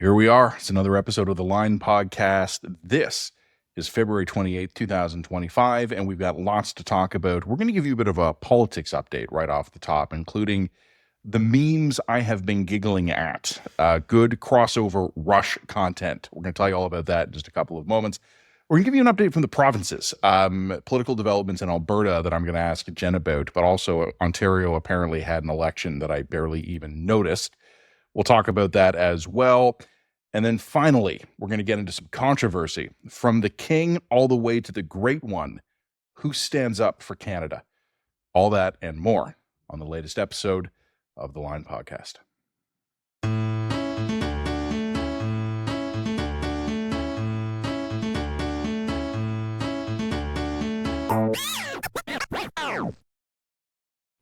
Here we are. It's another episode of the Line Podcast. This is February 28th, 2025, and we've got lots to talk about. We're going to give you a bit of a politics update right off the top, including the memes I have been giggling at. Good crossover rush content. We're going to tell you all about that in just a couple of moments. We're going to give you an update from the provinces, political developments in Alberta that I'm going to ask Jen about, but also Ontario apparently had an election that I barely even noticed. We'll talk about that as well. And then finally, we're going to get into some controversy from the king all the way to the great one. Who stands up for Canada? All that and more on the latest episode of the Line Podcast.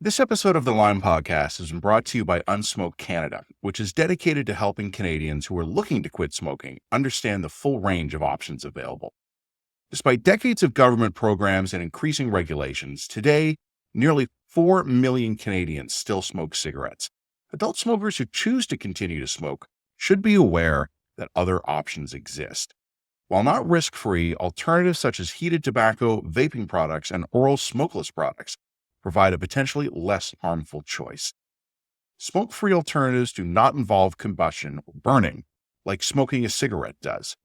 This episode of the Line Podcast has been brought to you by Unsmoke Canada, which is dedicated to helping Canadians who are looking to quit smoking understand the full range of options available. Despite decades of government programs and increasing regulations, today, nearly 4 million Canadians still smoke cigarettes. Adult smokers who choose to continue to smoke should be aware that other options exist. While not risk-free, alternatives such as heated tobacco, vaping products, and oral smokeless products provide a potentially less harmful choice. Smoke-free alternatives do not involve combustion or burning, like smoking a cigarette does.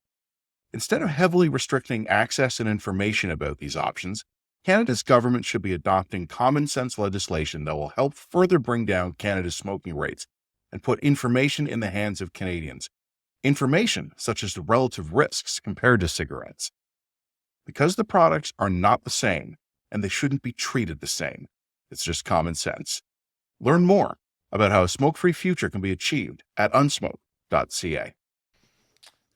Instead of heavily restricting access and information about these options, Canada's government should be adopting common-sense legislation that will help further bring down Canada's smoking rates and put information in the hands of Canadians. Information such as the relative risks compared to cigarettes. Because the products are not the same, and they shouldn't be treated the same. It's just common sense. Learn more about how a smoke-free future can be achieved at unsmoke.ca.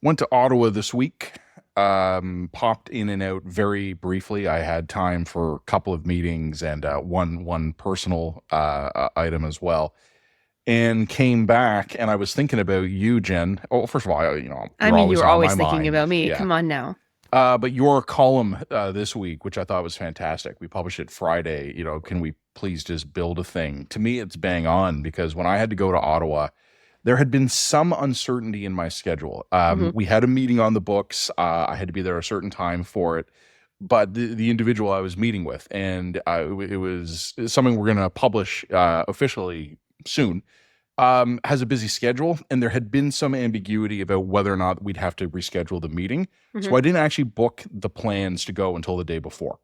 Went to Ottawa this week, popped in and out very briefly. I had time for a couple of meetings and one personal item as well, and came back, and I was thinking about you, Jen. Oh, first of all, you were always thinking about me. Yeah. Come on now. But your column this week, which I thought was fantastic, we published it Friday, can we please just build a thing? To me, it's bang on, because when I had to go to Ottawa, there had been some uncertainty in my schedule. We had a meeting on the books. I had to be there a certain time for it. But the individual I was meeting with, and it was something we're going to publish officially soon, has a busy schedule, and there had been some ambiguity about whether or not we'd have to reschedule the meeting. So I didn't actually book the plans to go until the day before.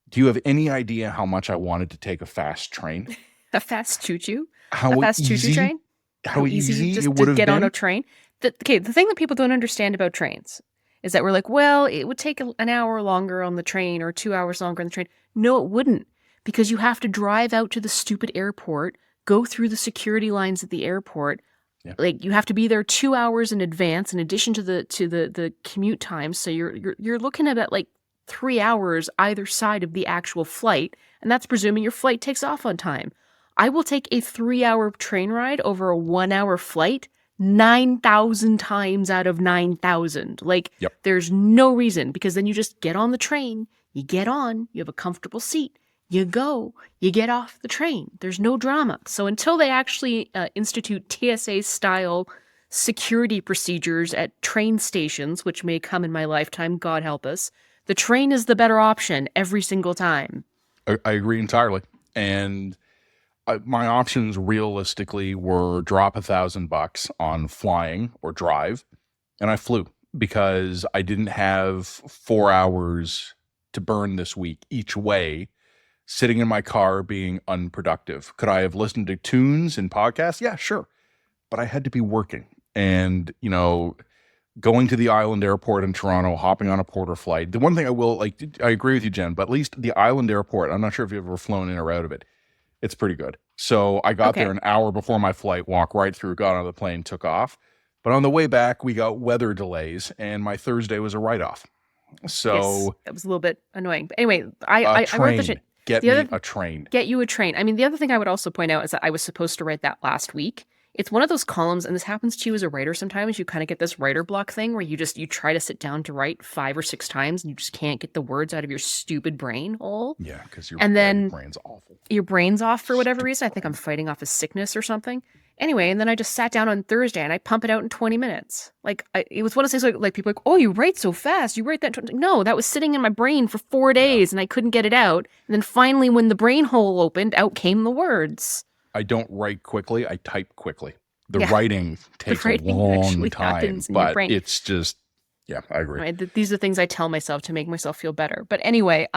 Do you have any idea how much I wanted to take a fast train? A fast choo-choo? A fast choo-choo train? How easy just it would to have get been? on a train? The thing that people don't understand about trains is that we're like, well, it would take an hour longer on the train or 2 hours longer on the train. No, it wouldn't, because you have to drive out to the stupid airport, go through the security lines at the airport. Yeah. Like, you have to be there 2 hours in advance, in addition to the commute time. So you're looking at like 3 hours either side of the actual flight, and that's presuming your flight takes off on time. I will take a 3-hour train ride over a 1-hour flight 9,000 times out of 9,000. Like, There's no reason, because then you just get on the train, you get on, you have a comfortable seat. You go, you get off the train. There's no drama. So until they actually institute TSA-style security procedures at train stations, which may come in my lifetime, God help us, the train is the better option every single time. I agree entirely. And my options realistically were drop $1,000 on flying or drive, and I flew because I didn't have 4 hours to burn this week each way, sitting in my car being unproductive. Could I have listened to tunes and podcasts? Yeah, sure. But I had to be working. And, going to the Island Airport in Toronto, hopping on a Porter flight. The one thing I agree with you, Jen, but at least the Island Airport, I'm not sure if you've ever flown in or out of it. It's pretty good. So I got there an hour before my flight, walked right through, got on the plane, took off. But on the way back, we got weather delays, and my Thursday was a write-off. So yes, that was a little bit annoying. But anyway, I wrote the Get a train. Get you a train. I mean, the other thing I would also point out is that I was supposed to write that last week. It's one of those columns, and this happens to you as a writer sometimes. You kind of get this writer block thing where you try to sit down to write 5 or 6 times, and you just can't get the words out of your stupid brain hole. Yeah, because your brain's awful. Your brain's off for whatever reason. I think I'm fighting off a sickness or something. Anyway, and then I just sat down on Thursday and I pump it out in 20 minutes. It was one of those things like people are like, oh, you write so fast. You write that. No, that was sitting in my brain for 4 days and I couldn't get it out. And then finally, when the brain hole opened, out came the words. I don't write quickly. I type quickly. The writing takes a long time, but it's just, I agree. Right? These are things I tell myself to make myself feel better. But anyway,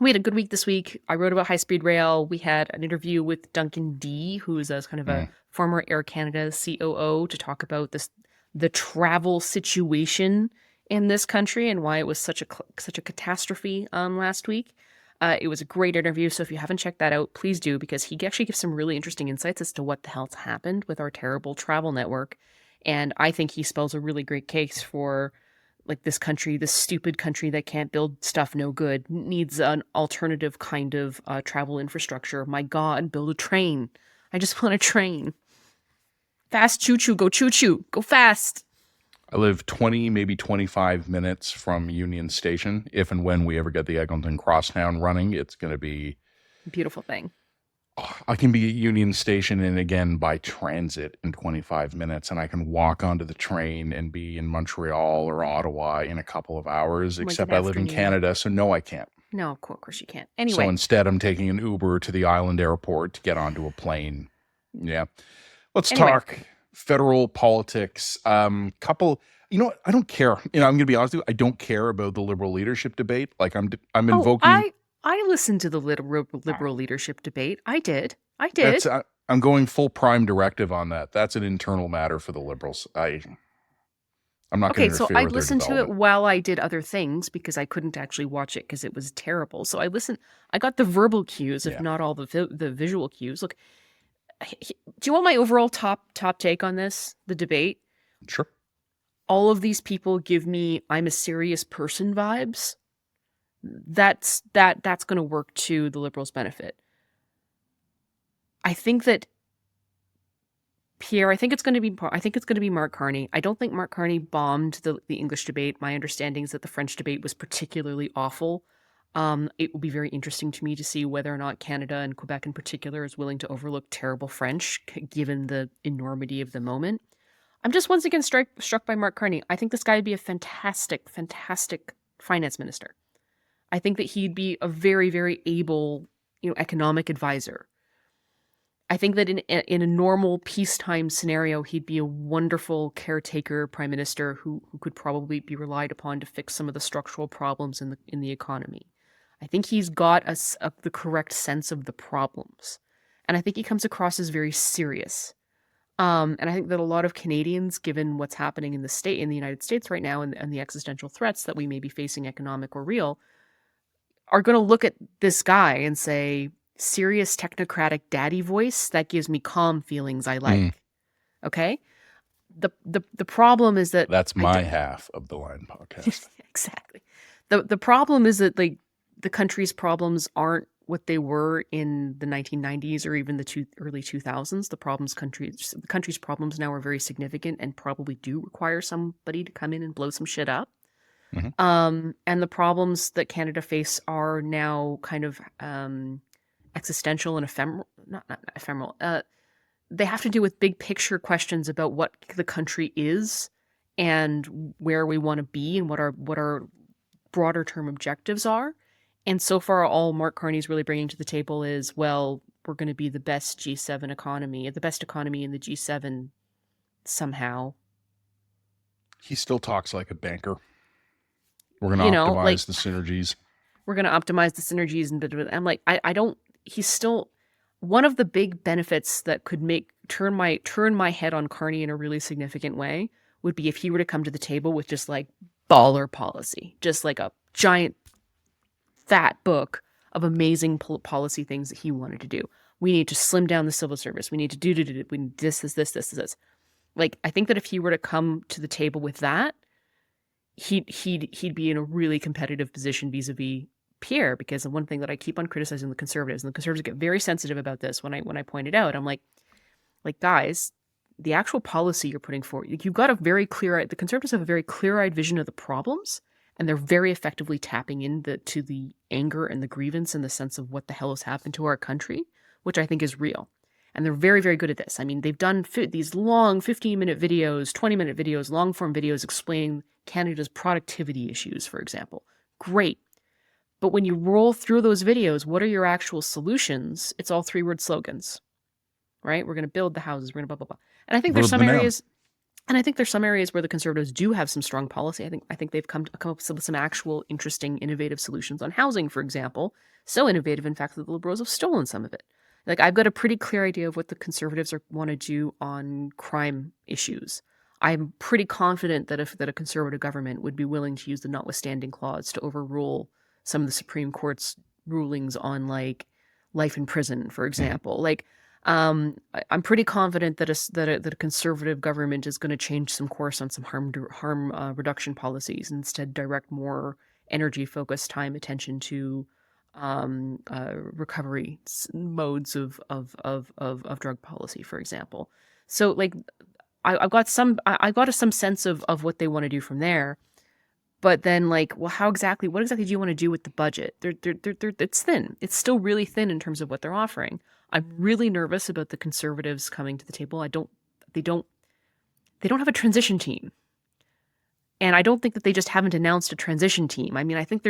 we had a good week this week. I wrote about high-speed rail. We had an interview with Duncan D., who is a kind of a former Air Canada COO, to talk about the travel situation in this country and why it was such a catastrophe last week. It was a great interview, so if you haven't checked that out, please do, because he actually gives some really interesting insights as to what the hell's happened with our terrible travel network. And I think he spells a really great case for this country, this stupid country that can't build stuff no good, needs an alternative kind of travel infrastructure. My God, build a train. I just want a train. Fast choo-choo, go fast. I live 20, maybe 25 minutes from Union Station. If and when we ever get the Eglinton Crosstown running, it's going to be a beautiful thing. I can be at Union Station and again by transit in 25 minutes, and I can walk onto the train and be in Montreal or Ottawa in a couple of hours, except I live in Canada, so no, I can't. No, of course you can't. Anyway. So instead, I'm taking an Uber to the island airport to get onto a plane. Yeah. Let's talk federal politics. I don't care. I'm going to be honest with you. I don't care about the Liberal leadership debate. I'm invoking... I listened to the liberal leadership debate. I did. I'm going full prime directive on that. That's an internal matter for the Liberals. I'm not going to interfere with their development. Okay, so I listened to it while I did other things because I couldn't actually watch it because it was terrible. So I listened. I got the verbal cues, if not all the visual cues. Look, do you want my overall top take on this, the debate? Sure. All of these people give me I'm a serious person vibes. That's going to work to the Liberals' benefit. I think that Pierre, I think it's going to be Mark Carney. I don't think Mark Carney bombed the English debate. My understanding is that the French debate was particularly awful. It will be very interesting to me to see whether or not Canada and Quebec in particular is willing to overlook terrible French, given the enormity of the moment. I'm just once again struck by Mark Carney. I think this guy would be a fantastic, fantastic finance minister. I think that he'd be a very, very able, economic advisor. I think that in a normal peacetime scenario, he'd be a wonderful caretaker prime minister who could probably be relied upon to fix some of the structural problems in the economy. I think he's got the correct sense of the problems, and I think he comes across as very serious. And I think that a lot of Canadians, given what's happening in the United States right now, and the existential threats that we may be facing, economic or real, are going to look at this guy and say, serious technocratic daddy voice, that gives me calm feelings I like. Okay? The problem is that... That's my half of the Line podcast. Exactly. The problem is that the country's problems aren't what they were in the 1990s or even the early 2000s. The country's problems now are very significant and probably do require somebody to come in and blow some shit up. Mm-hmm. And the problems that Canada face are now kind of existential and ephemeral. Not ephemeral. They have to do with big picture questions about what the country is and where we want to be and what our broader term objectives are. And so far, all Mark Carney's really bringing to the table is, well, we're going to be the best G7 economy, the best economy in the G7 somehow. He still talks like a banker. We're going to optimize the synergies. We're going to optimize the synergies. And I'm like, he's still, one of the big benefits that could turn my head on Carney in a really significant way would be if he were to come to the table with just baller policy, just like a giant fat book of amazing policy things that he wanted to do. We need to slim down the civil service. We need to do we need this. I think that if he were to come to the table with that, he'd be in a really competitive position vis-a-vis Pierre, because the one thing that I keep on criticizing the Conservatives, and the Conservatives get very sensitive about this when I point it out, I'm like guys, the actual policy you're putting forward, you've got the Conservatives have a very clear-eyed vision of the problems, and they're very effectively tapping into the anger and the grievance and the sense of what the hell has happened to our country, which I think is real. And they're very, very good at this. I mean, they've done these long 15-minute videos, 20-minute videos, long-form videos explaining Canada's productivity issues, for example. Great. But when you roll through those videos, what are your actual solutions? It's all 3-word slogans, right? We're going to build the houses. We're going to blah, blah, blah. And I think there's some areas, where the Conservatives do have some strong policy. I think they've come up with some actual interesting, innovative solutions on housing, for example. So innovative, in fact, that the Liberals have stolen some of it. Like, I've got a pretty clear idea of what the Conservatives want to do on crime issues. I'm pretty confident that a Conservative government would be willing to use the notwithstanding clause to overrule some of the Supreme Court's rulings on, like, life in prison, for example. Like, I'm pretty confident that a Conservative government is going to change some course on some harm reduction policies and instead direct more energy-focused time, attention to recovery modes of drug policy, for example. So, like, I got some sense of what they want to do from there. But then, like, well, what exactly do you want to do with the budget? It's thin. It's still really thin in terms of what they're offering. I'm really nervous about the Conservatives coming to the table. They don't have a transition team. And I don't think that they just haven't announced a transition team. I mean, I think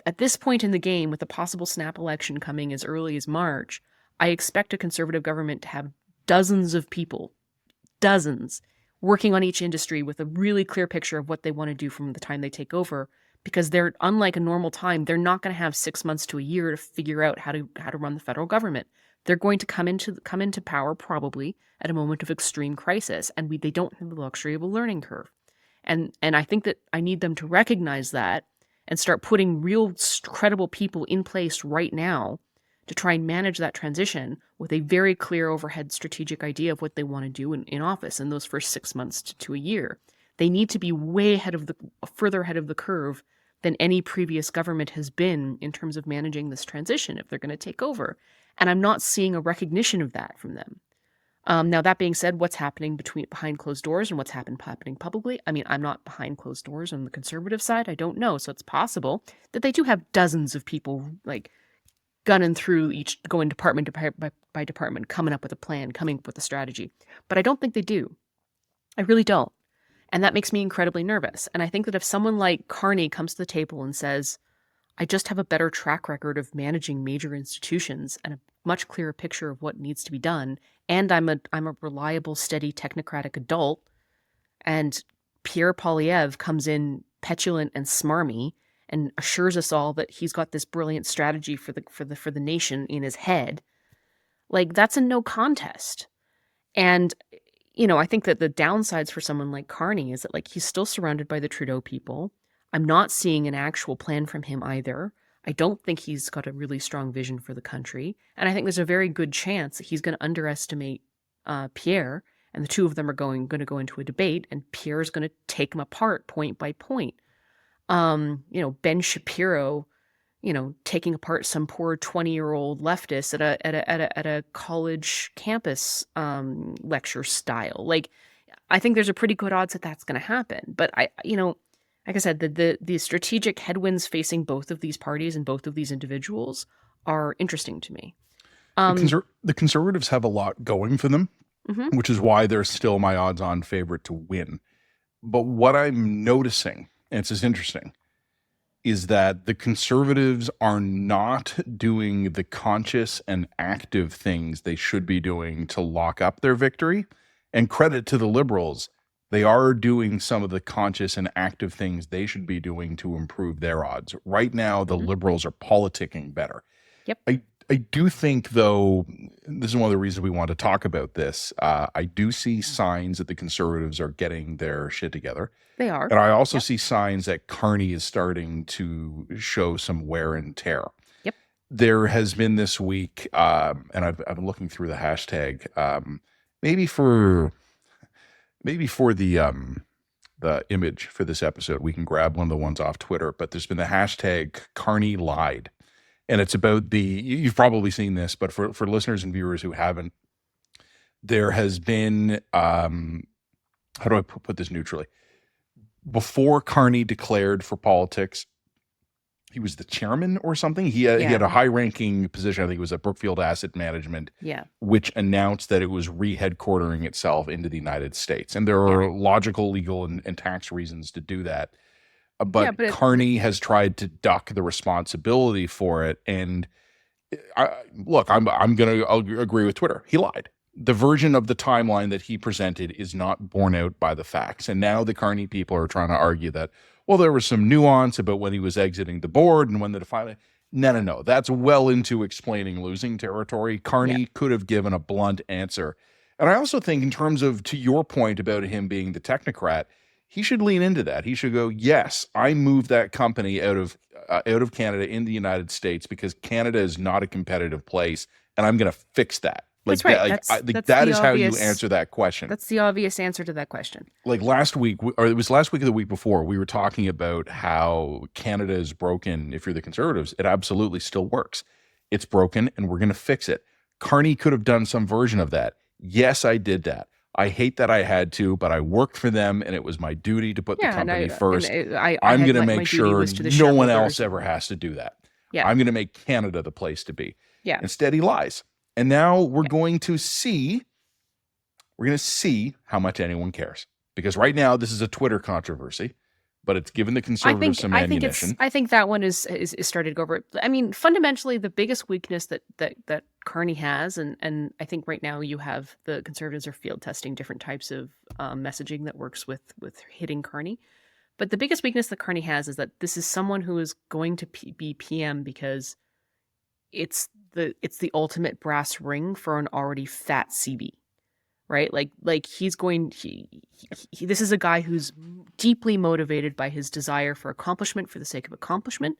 at this point in the game, with a possible snap election coming as early as March, I expect a Conservative government to have dozens of people, working on each industry with a really clear picture of what they want to do from the time they take over, because they're, unlike a normal time, they're not going to have 6 months to a year to figure out how to run the federal government. They're going to come into power probably at a moment of extreme crisis, and they don't have the luxury of a learning curve. And I think that I need them to recognize that and start putting real credible people in place right now to try and manage that transition with a very clear overhead strategic idea of what they want to do in office in those first 6 months to a year. They need to be further ahead of the curve than any previous government has been in terms of managing this transition if they're going to take over. And I'm not seeing a recognition of that from them. Now, that being said, what's happening behind closed doors and what's happening publicly? I mean, I'm not behind closed doors on the Conservative side. I don't know. So it's possible that they do have dozens of people, like, gunning through going department by department, coming up with a plan, coming up with a strategy. But I don't think they do. I really don't. And that makes me incredibly nervous. And I think that if someone like Carney comes to the table and says, I just have a better track record of managing major institutions and a much clearer picture of what needs to be done, and I'm a reliable, steady, technocratic adult, and Pierre Poilievre comes in petulant and smarmy and assures us all that he's got this brilliant strategy for the nation in his head, like, that's a no contest. And, I think that the downsides for someone like Carney is that, like, he's still surrounded by the Trudeau people. I'm not seeing an actual plan from him either. I don't think he's got a really strong vision for the country. And I think there's a very good chance that he's going to underestimate Pierre, and the two of them are going to go into a debate, and Pierre is going to take him apart point by point. Ben Shapiro, taking apart some poor 20-year-old leftist at a college campus lecture style. Like, I think there's a pretty good odds that that's going to happen. But like I said, the strategic headwinds facing both of these parties and both of these individuals are interesting to me. The Conservatives have a lot going for them, which is why they're still my odds-on favorite to win. But what I'm noticing, and it's just interesting, is that the Conservatives are not doing the conscious and active things they should be doing to lock up their victory. And credit to the Liberals, they are doing some of the conscious and active things they should be doing to improve their odds. Right now, the Liberals are politicking better. Yep. I do think, though, this is one of the reasons we want to talk about this. I do see signs that the Conservatives are getting their shit together. They are. And I also see signs that Carney is starting to show some wear and tear. Yep. There has been this week, and I've been looking through the hashtag, maybe for the image for this episode, we can grab one of the ones off Twitter, but there's been the hashtag Carney lied. And it's about you've probably seen this, but for listeners and viewers who haven't, there has been, how do I put this neutrally? Before Carney declared for politics, he was the chairman or something. He had a high-ranking position. I think it was at Brookfield Asset Management, which announced that it was re-headquartering itself into the United States. And there are logical, legal, and tax reasons to do that. But Carney has tried to duck the responsibility for it. And I'm going to agree with Twitter. He lied. The version of the timeline that he presented is not borne out by the facts. And now the Carney people are trying to argue that, well, there was some nuance about when he was exiting the board and when the defining. No. That's well into explaining losing territory. Carney could have given a blunt answer. And I also think in terms of, to your point about him being the technocrat, he should lean into that. He should go, yes, I moved that company out of Canada in the United States because Canada is not a competitive place, and I'm going to fix that. That's right. That is how you answer that question. That's the obvious answer to that question. Like last week, or it was last week or the week before, we were talking about how Canada is broken. If you're the Conservatives, it absolutely still works. It's broken, and we're going to fix it. Carney could have done some version of that. Yes, I did that. I hate that I had to, but I worked for them, and it was my duty to put the company first. I'm going to make sure no one else ever has to do that. Yeah. I'm going to make Canada the place to be. Yeah. Instead, he lies. And now we're going to see how much anyone cares. Because right now, this is a Twitter controversy, but it's given the Conservatives some ammunition. I think that one is started to go over. I mean, fundamentally, the biggest weakness that Carney has, and I think right now you have the Conservatives are field testing different types of messaging that works with hitting Carney. But the biggest weakness that Carney has is that this is someone who is going to be PM because it's the ultimate brass ring for an already fat CB, right? Like he's going. This is a guy who's deeply motivated by his desire for accomplishment for the sake of accomplishment,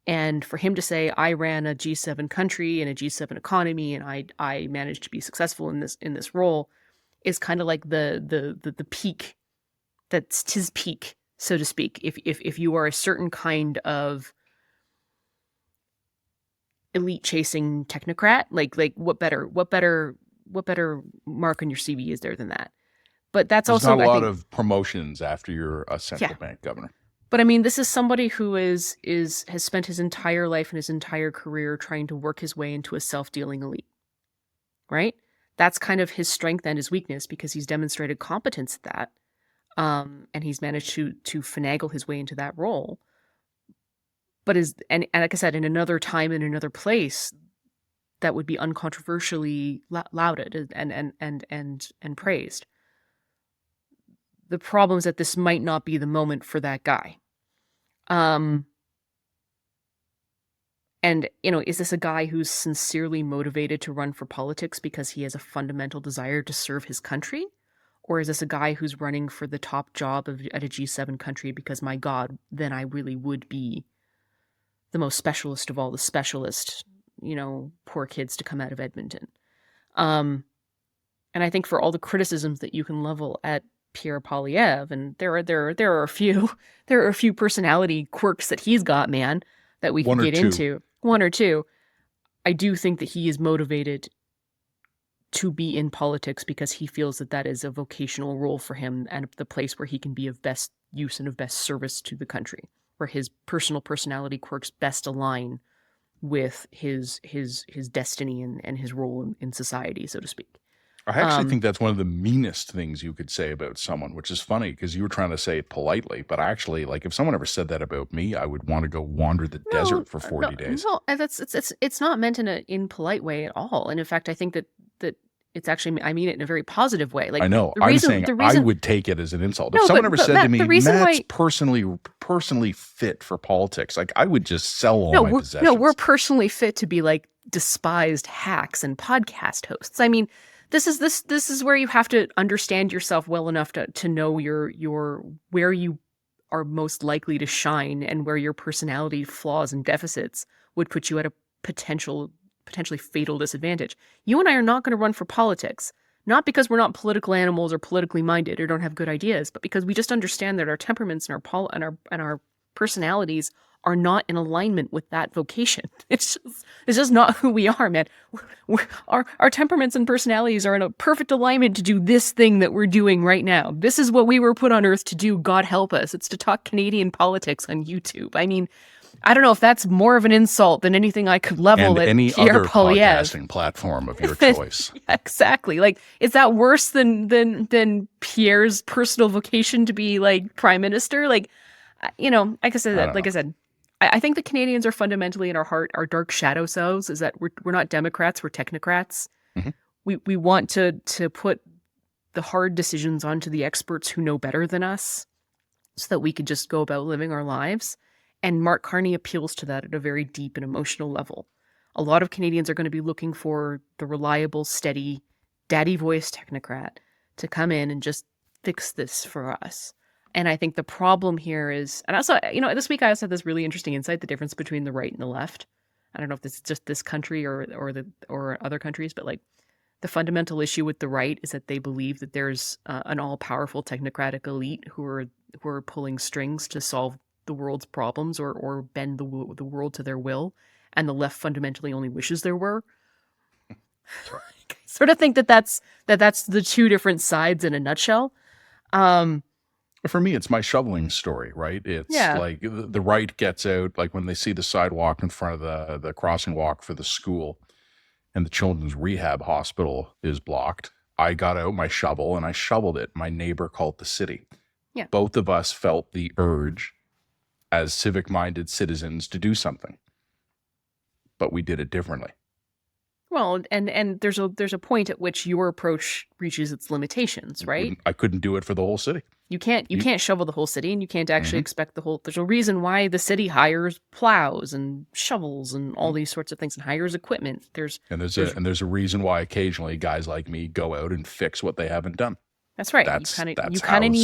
and for him to say, "I ran a G7 country and a G7 economy, and I managed to be successful in this role," is kind of like the peak. That's his peak, so to speak. If you are a certain kind of elite chasing technocrat, like what better mark on your CV is there than that? But that's There's also not a lot of promotions after you're a central bank governor. But I mean, this is somebody who has spent his entire life and his entire career trying to work his way into a self-dealing elite, right? That's kind of his strength and his weakness because he's demonstrated competence at that, and he's managed to finagle his way into that role. But and like I said, in another time, in another place, that would be uncontroversially lauded and praised. The problem is that this might not be the moment for that guy. And is this a guy who's sincerely motivated to run for politics because he has a fundamental desire to serve his country? Or is this a guy who's running for the top job at a G7 country because, my God, then I really would be the most specialist of all the specialists, poor kids to come out of Edmonton. And I think for all the criticisms that you can level at Pierre Poilievre, and there are a few personality quirks that he's got, man, that we can get into. One or two. I do think that he is motivated to be in politics because he feels that is a vocational role for him and the place where he can be of best use and of best service to the country, where his personality quirks best align with his destiny and his role in society, so to speak. I actually think that's one of the meanest things you could say about someone, which is funny because you were trying to say it politely, but actually, like, if someone ever said that about me, I would want to go wander the desert for 40 days. No, it's not meant in an impolite way at all. And in fact, I think that it's actually, I mean it in a very positive way. Like, I know. I'm saying I would take it as an insult. If someone ever said to me, Matt's personally fit for politics, like, I would just sell all my possessions. No, we're personally fit to be like despised hacks and podcast hosts. I mean, this is where you have to understand yourself well enough to know your where you are most likely to shine and where your personality flaws and deficits would put you at a potentially fatal disadvantage. You and I are not going to run for politics, not because we're not political animals or politically minded or don't have good ideas, but because we just understand that our temperaments and our personalities are not in alignment with that vocation. It's just not who we are, man. Our temperaments and personalities are in a perfect alignment to do this thing that we're doing right now. This is what we were put on earth to do, God help us. It's to talk Canadian politics on YouTube. I mean, I don't know if that's more of an insult than anything I could level And at any Pierre other Poilievre. podcasting platform of your choice. Yeah, exactly. Like, is that worse than Pierre's personal vocation to be like prime minister? Like, like I said, I think the Canadians are fundamentally in our heart, our dark shadow selves is that we're not Democrats, we're technocrats. Mhm. We want to put the hard decisions onto the experts who know better than us so that we could just go about living our lives. And Mark Carney appeals to that at a very deep and emotional level. A lot of Canadians are going to be looking for the reliable, steady, daddy voice technocrat to come in and just fix this for us. And I think the problem here is, and also, this week I also had this really interesting insight, the difference between the right and the left. I don't know if this is just this country or other countries, but like the fundamental issue with the right is that they believe that there's an all-powerful technocratic elite who are pulling strings to solve the world's problems or bend the world to their will, and the left fundamentally only wishes there were. I sort of think that's the two different sides in a nutshell. For me, it's my shoveling story, right? It's like the right gets out, like when they see the sidewalk in front of the crossing walk for the school and the children's rehab hospital is blocked. I got out my shovel and I shoveled it. My neighbor called the city. Yeah. Both of us felt the urge as civic-minded citizens to do something, but we did it differently. Well, and there's a point at which your approach reaches its limitations, right? I couldn't do it for the whole city. You can't shovel the whole city, and you can't actually expect the whole. There's a reason why the city hires plows and shovels and all these sorts of things, and hires equipment. There's a reason why occasionally guys like me go out and fix what they haven't done. That's right. That's how need,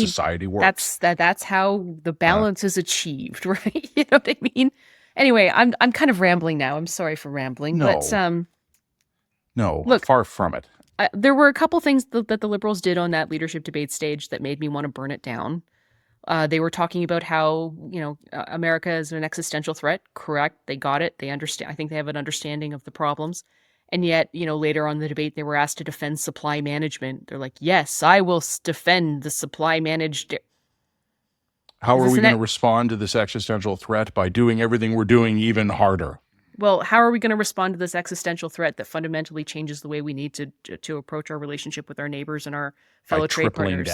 society works. That's how the balance is achieved, right? You know what I mean? Anyway, I'm kind of rambling now. I'm sorry for rambling, but no, look, far from it. There were a couple things that the Liberals did on that leadership debate stage that made me want to burn it down. They were talking about how, America is an existential threat. Correct. They got it. They understand. I think they have an understanding of the problems. And yet, later on in the debate, they were asked to defend supply management. They're like, yes, I will defend the supply managed. How are we going to respond to this existential threat? By doing everything we're doing even harder. Well, how are we going to respond to this existential threat that fundamentally changes the way we need to approach our relationship with our neighbors and our fellow trade partners?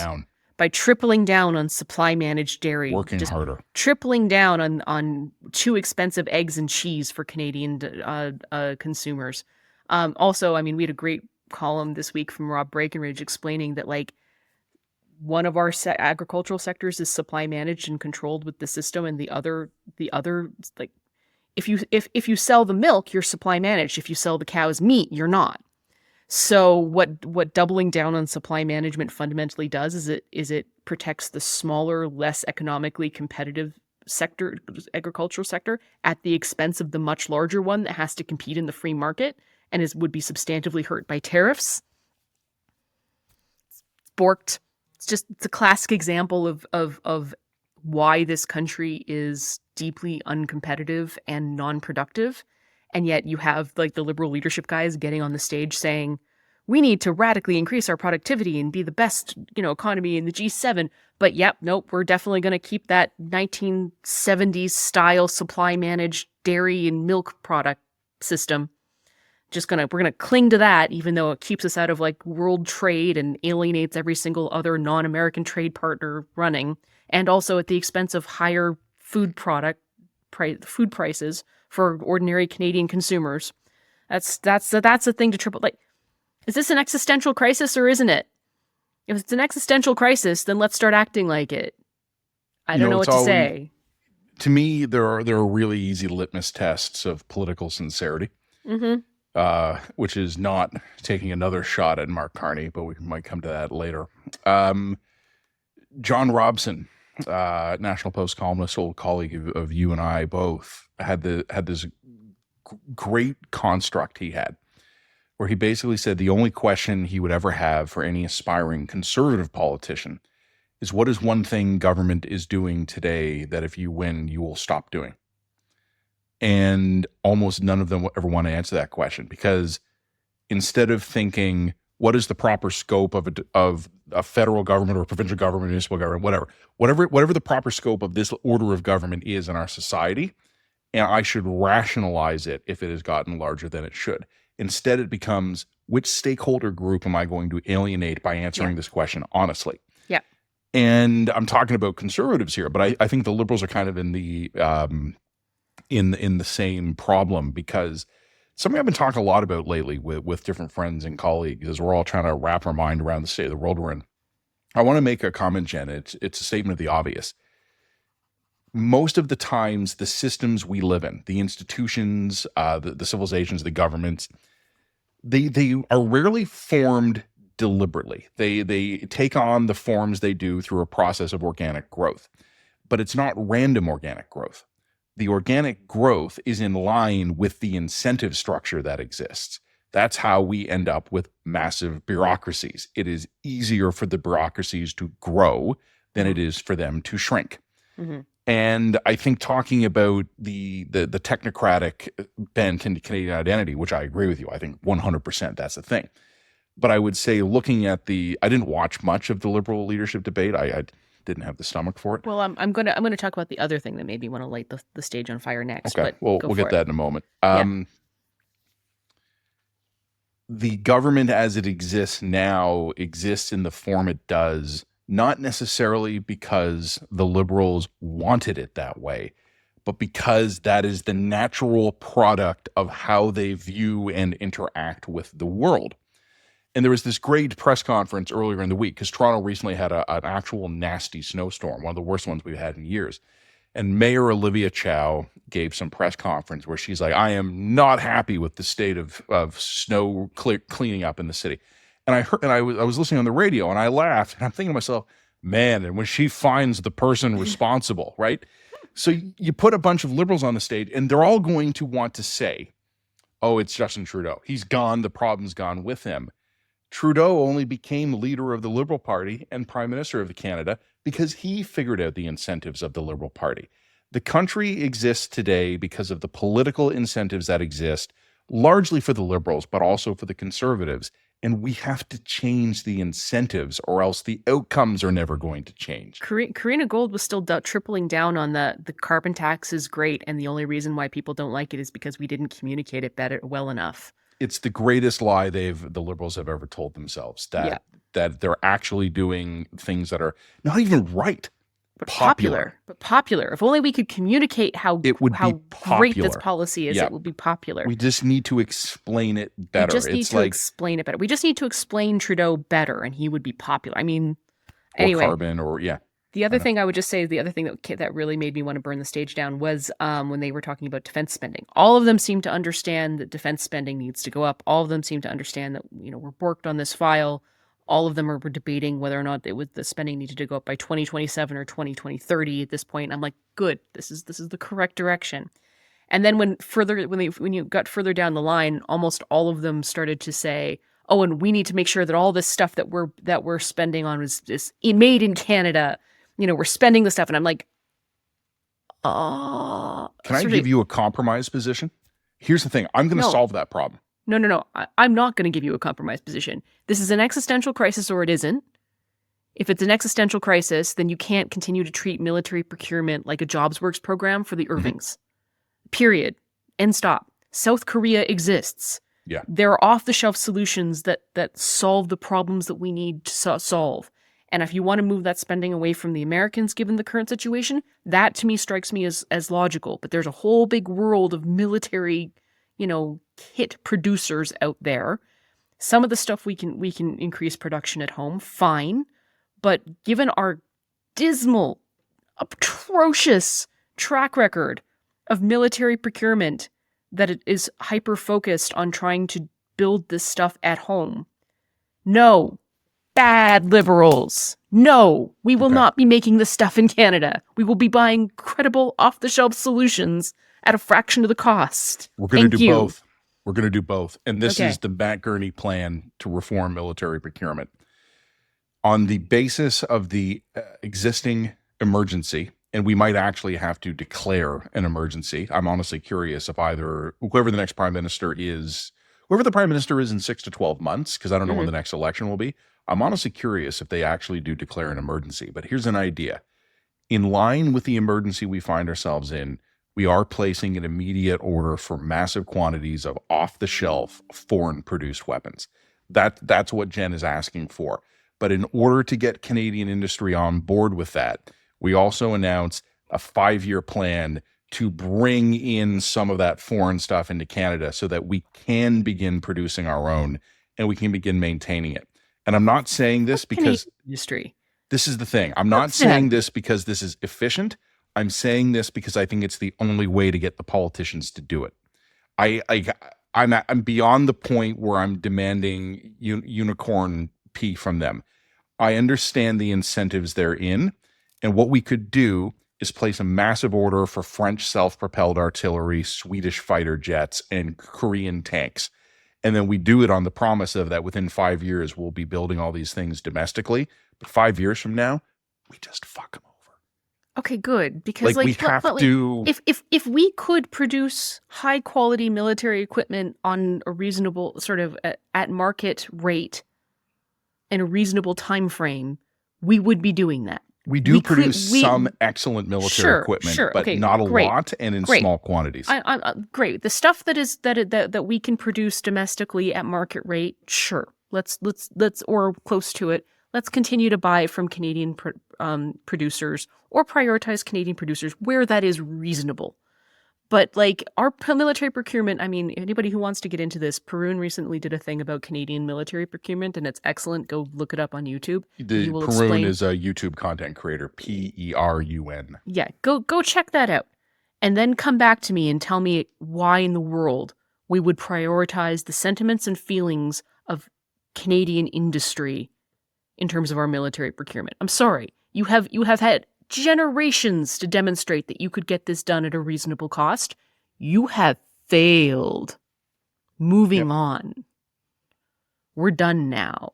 By tripling down on supply managed dairy. Working harder. Tripling down on too expensive eggs and cheese for Canadian consumers. Also, we had a great column this week from Rob Breckenridge explaining that like one of our agricultural sectors is supply managed and controlled with the system, and the other like if you sell the milk, you're supply managed. If you sell the cow's meat, you're not. So what doubling down on supply management fundamentally does is it protects the smaller, less economically competitive sector, agricultural sector, at the expense of the much larger one that has to compete in the free market and would be substantively hurt by tariffs. It's borked. It's a classic example of why this country is deeply uncompetitive and non-productive. And yet you have like the Liberal leadership guys getting on the stage saying, we need to radically increase our productivity and be the best, economy in the G7. But nope, we're definitely going to keep that 1970s style supply managed dairy and milk product system. We're going to cling to that, even though it keeps us out of like world trade and alienates every single other non-American trade partner running. And also at the expense of higher food prices for ordinary Canadian consumers. That's the thing to triple. Like, is this an existential crisis or isn't it? If it's an existential crisis, then let's start acting like it. I don't know what to say. To me, there are really easy litmus tests of political sincerity, which is not taking another shot at Mark Carney, but we might come to that later. John Robson, National Post columnist, old colleague of you and I both, had this great construct he had, where he basically said the only question he would ever have for any aspiring conservative politician is, what is one thing government is doing today that if you win, you will stop doing? And almost none of them ever want to answer that question, because instead of thinking, what is the proper scope of a federal government or provincial government, municipal government, whatever the proper scope of this order of government is in our society, and I should rationalize it if it has gotten larger than it should. Instead, it becomes, which stakeholder group am I going to alienate by answering this question honestly? Yeah. And I'm talking about conservatives here, but I think the Liberals are kind of in the same problem, because something I've been talking a lot about lately with different friends and colleagues as we're all trying to wrap our mind around the state of the world we're in. I want to make a comment, Jen. It's a statement of the obvious. Most of the times, the systems we live in, the institutions, the civilizations, the governments, they are rarely formed deliberately. They take on the forms they do through a process of organic growth, but it's not random organic growth. The organic growth is in line with the incentive structure that exists. That's how we end up with massive bureaucracies. It is easier for the bureaucracies to grow than it is for them to shrink. Mm-hmm. And I think talking about the technocratic bent into Canadian identity, which I agree with you, I think 100% that's the thing. But I would say, looking at I didn't watch much of the Liberal leadership debate. I didn't have the stomach for it. Well, I'm gonna talk about the other thing that made me want to light the stage on fire next. Okay, but we'll get that in a moment. Yeah. The government as it exists now exists in the form it does, not necessarily because the Liberals wanted it that way, but because that is the natural product of how they view and interact with the world. And there was this great press conference earlier in the week, because Toronto recently had an actual nasty snowstorm, one of the worst ones we've had in years. And Mayor Olivia Chow gave some press conference where she's like, I am not happy with the state of snow cleaning up in the city. And I was listening on the radio, and I laughed, and I'm thinking to myself, man, and when she finds the person responsible, right? So you put a bunch of Liberals on the stage, and they're all going to want to say, oh, it's Justin Trudeau. He's gone. The problem's gone with him. Trudeau only became leader of the Liberal Party and Prime Minister of Canada because he figured out the incentives of the Liberal Party. The country exists today because of the political incentives that exist, largely for the Liberals, but also for the Conservatives. And we have to change the incentives, or else the outcomes are never going to change. Karina Gold was still tripling down on the carbon tax is great, and the only reason why people don't like it is because we didn't communicate it well enough. It's the greatest lie the Liberals have ever told themselves, that they're actually doing things that are not even right, but popular. But popular. If only we could communicate how great this policy is, it would be popular. We just need to explain it better. We just need to explain it better. We just need to explain Trudeau better, and he would be popular. I mean, anyway. Or carbon, or The other thing I would just say, the other thing that really made me want to burn the stage down was when they were talking about defense spending. All of them seem to understand that defense spending needs to go up. All of them seem to understand that, we're worked on this file. All of them were debating whether or not the spending needed to go up by 2027 or 2030 at this point. I'm like, good, this is the correct direction. And then when you got further down the line, almost all of them started to say, oh, and we need to make sure that all this stuff that we're spending on is made in Canada. We're spending the stuff, and I'm like, Can I give you a compromise position? Here's the thing. I'm going to solve that problem. No. I'm not going to give you a compromise position. This is an existential crisis, or it isn't. If it's an existential crisis, then you can't continue to treat military procurement like a jobs works program for the Irvings. Period. End stop. South Korea exists. Yeah. There are off-the-shelf solutions that solve the problems that we need to solve. And if you want to move that spending away from the Americans, given the current situation, that to me strikes me as logical. But there's a whole big world of military, kit producers out there. Some of the stuff we can increase production at home, fine. But given our dismal, atrocious track record of military procurement, that it is hyper-focused on trying to build this stuff at home. No. Bad Liberals. No, we will not be making this stuff in Canada. We will be buying credible off-the-shelf solutions at a fraction of the cost. We're going to do both. We're going to do both. And this is the Matt Gurney plan to reform military procurement. On the basis of the existing emergency, and we might actually have to declare an emergency. I'm honestly curious if whoever the next prime minister is, whoever the prime minister is in 6 to 12 months, because I don't know when the next election will be, I'm honestly curious if they actually do declare an emergency. But here's an idea. In line with the emergency we find ourselves in, we are placing an immediate order for massive quantities of off-the-shelf foreign-produced weapons. That's what Jen is asking for. But in order to get Canadian industry on board with that, we also announced a 5-year plan to bring in some of that foreign stuff into Canada so that we can begin producing our own and we can begin maintaining it. And I'm not saying this because industry. This is the thing. I'm not saying this because this is efficient. I'm saying this because I think it's the only way to get the politicians to do it. I'm beyond the point where I'm demanding unicorn pee from them. I understand the incentives they're in, and what we could do is place a massive order for French self-propelled artillery, Swedish fighter jets, and Korean tanks. And then we do it on the promise of that within 5 years, we'll be building all these things domestically. But 5 years from now, we just fuck them over. Okay, good. Because we have to. If we could produce high quality military equipment on a reasonable sort of at market rate in a reasonable time frame, we would be doing that. We produce some excellent military equipment, but not a lot and in small quantities. Great. The stuff that we can produce domestically at market rate, sure. Let's or close to it. Let's continue to buy from Canadian producers or prioritize Canadian producers where that is reasonable. But like our military procurement, I mean, anybody who wants to get into this, Perun recently did a thing about Canadian military procurement, and it's excellent. Go look it up on YouTube. Perun is a YouTube content creator, Perun. Yeah, go check that out. And then come back to me and tell me why in the world we would prioritize the sentiments and feelings of Canadian industry in terms of our military procurement. I'm sorry. You have had generations to demonstrate that you could get this done at a reasonable cost. You have failed. Moving on. We're done now.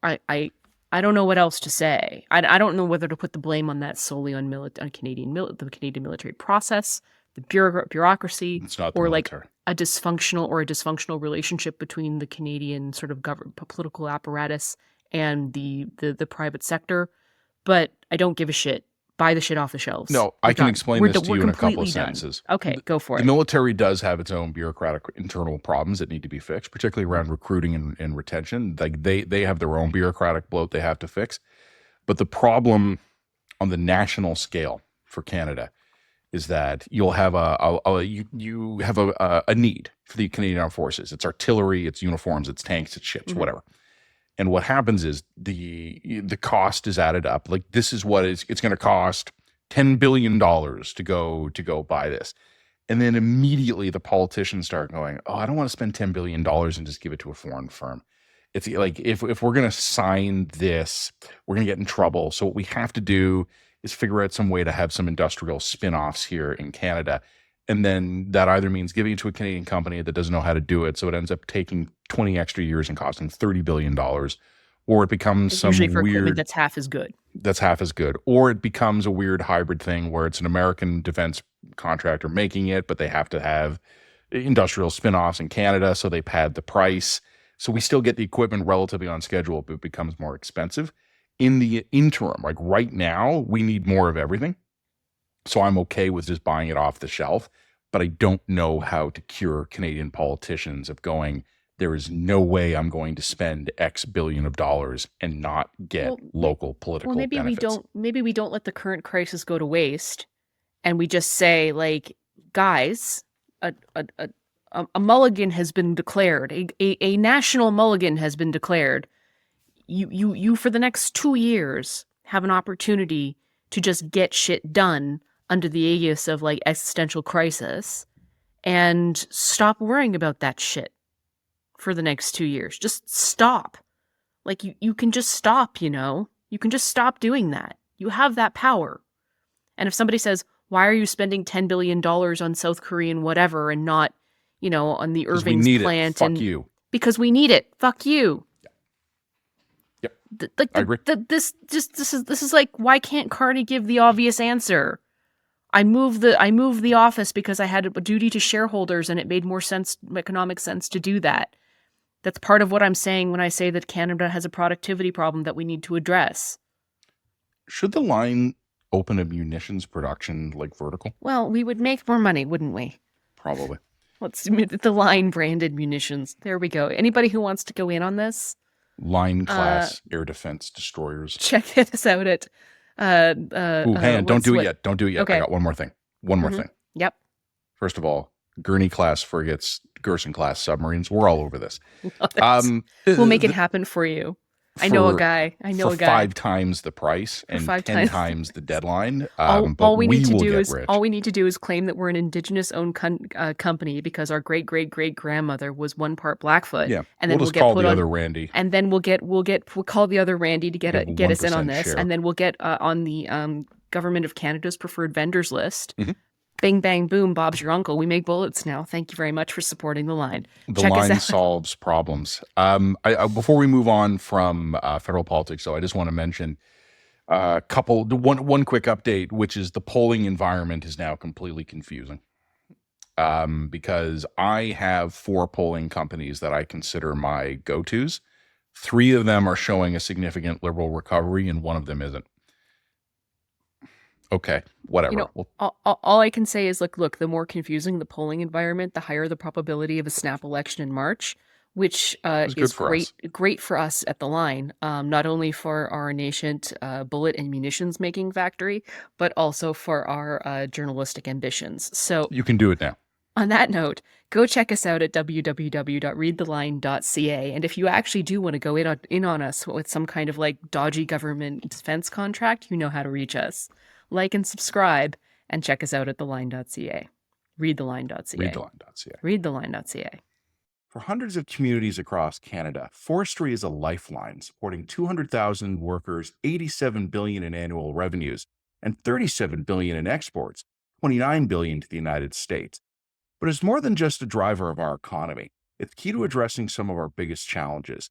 I don't know what else to say. I don't know whether to put the blame on that solely on the Canadian military process, the bureaucracy, or like a dysfunctional relationship between the Canadian sort of political apparatus and the private sector. But I don't give a shit. Buy the shit off the shelves. No, I can explain this to you in a couple of sentences. Okay, go for it. The military does have its own bureaucratic internal problems that need to be fixed, particularly around recruiting and retention. Like they have their own bureaucratic bloat they have to fix. But the problem on the national scale for Canada is that you'll have you have a need for the Canadian Armed Forces. It's artillery, it's uniforms, it's tanks, it's ships, whatever. And what happens is the cost is added up. Like this is what it's going to cost $10 billion to go buy this. And then immediately the politicians start going, oh, I don't want to spend $10 billion and just give it to a foreign firm. It's like, if we're going to sign this, we're going to get in trouble. So what we have to do is figure out some way to have some industrial spin-offs here in Canada. And then that either means giving it to a Canadian company that doesn't know how to do it, so it ends up taking 20 extra years and costing $30 billion, or it becomes some weird that's half as good. Or it becomes a weird hybrid thing where it's an American defense contractor making it, but they have to have industrial spin-offs in Canada, so they pad the price. So we still get the equipment relatively on schedule, but it becomes more expensive. In the interim, like right now, we need more of everything. So I'm okay with just buying it off the shelf, but I don't know how to cure Canadian politicians of going, there is no way I'm going to spend X billion of dollars and not get local political benefits. Maybe we don't let the current crisis go to waste, and we just say, like, guys, a mulligan has been declared. A national mulligan has been declared. You for the next 2 years have an opportunity to just get shit done under the aegis of like existential crisis, and stop worrying about that shit for the next 2 years. Just stop. Like you can just stop, you can just stop doing that. You have that power. And if somebody says, why are you spending $10 billion on South Korean whatever and not, on the Irving's plant? Fuck you. Because we need it. Fuck you. Yep. I agree. This is like, why can't Carney give the obvious answer? I moved the office because I had a duty to shareholders, and it made more sense, economic sense, to do that. That's part of what I'm saying when I say that Canada has a productivity problem that we need to address. Should the line open a munitions production like vertical? Well, we would make more money, wouldn't we? Probably. Let's the line branded munitions. There we go. Anybody who wants to go in on this, Line class air defense destroyers. check us out at Hang on, don't do it yet. Don't do it yet. Okay. I got one more thing. One more thing. Yep. First of all, Gurney class frigates, Gerson class submarines. We're all over this. We'll make it happen for you. I know a guy. For 5 times the price and 10 times the deadline. All we need to do is claim that we're an indigenous-owned company because our great-great-great-grandmother was one part Blackfoot. Yeah, and then we'll call the other Randy. And then we'll call the other Randy to get us in on this, share. and then we'll get on the Government of Canada's preferred vendors list. Mm-hmm. Bing, bang, boom, Bob's your uncle. We make bullets now. Thank you very much for supporting the line. The line solves problems. Before we move on from federal politics, though, I just want to mention one quick update, which is the polling environment is now completely confusing. Because I have 4 polling companies that I consider my go-tos. 3 of them are showing a significant Liberal recovery, and 1 of them isn't. Okay, whatever. All I can say is, look, the more confusing the polling environment, the higher the probability of a snap election in March, which is great for us at the line, not only for our nascent bullet and munitions making factory, but also for our journalistic ambitions. So you can do it now. On that note, go check us out at www.readtheline.ca. And if you actually do want to go in on us with some kind of dodgy government defense contract, you know how to reach us. Like and subscribe, and check us out at theline.ca. Readtheline.ca. Readtheline.ca. Readtheline.ca. For hundreds of communities across Canada, forestry is a lifeline, supporting 200,000 workers, $87 billion in annual revenues, and $37 billion in exports, $29 billion to the United States. But it's more than just a driver of our economy. It's key to addressing some of our biggest challenges.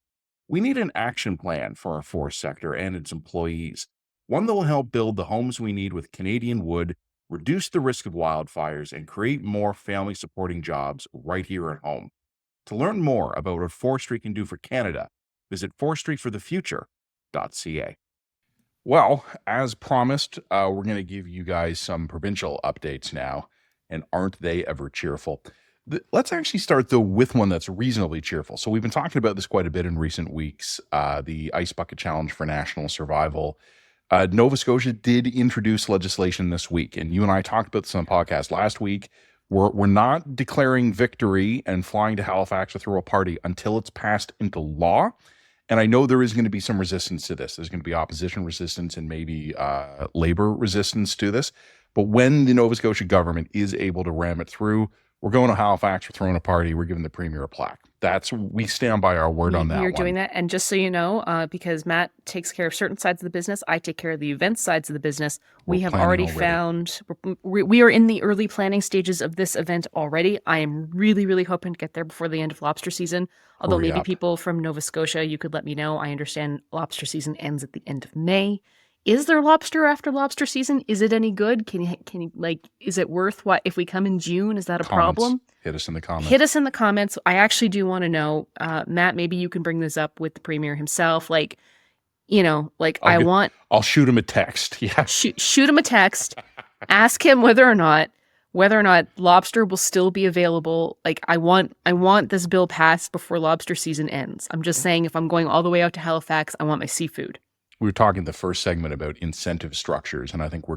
We need an action plan for our forest sector and its employees. One that will help build the homes we need with Canadian wood, reduce the risk of wildfires, and create more family-supporting jobs right here at home. To learn more about what forestry can do for Canada, visit forestryforthefuture.ca. Well, as promised, we're going to give you guys some provincial updates now, and aren't they ever cheerful? Let's actually start, though, with one that's reasonably cheerful. So we've been talking about this quite a bit in recent weeks, the Ice Bucket Challenge for National Survival. Nova Scotia did introduce legislation this week, and you and I talked about this on the podcast last week. We're not declaring victory and flying to Halifax to throw a party until it's passed into law. And I know there is going to be some resistance to this. There's going to be opposition resistance and maybe labor resistance to this. But when the Nova Scotia government is able to ram it through, we're going to Halifax, we're throwing a party, we're giving the Premier a plaque. We stand by our word on that one. You're doing that. And just so you know, because Matt takes care of certain sides of the business, I take care of the event sides of the business. We have already found, we are in the early planning stages of this event already. I am really, really hoping to get there before the end of lobster season. Although maybe people from Nova Scotia, you could let me know. I understand lobster season ends at the end of May. Is there lobster after lobster season? Is it any good? Can you is it worth what if we come in June? Is that a problem? Hit us in the comments. Hit us in the comments. I actually do want to know, Matt, maybe you can bring this up with the Premier himself. I'll shoot him a text. Yeah. Shoot him a text. Ask him whether or not lobster will still be available. I want this bill passed before lobster season ends. I'm just saying, if I'm going all the way out to Halifax, I want my seafood. We were talking the first segment about incentive structures, and I think we're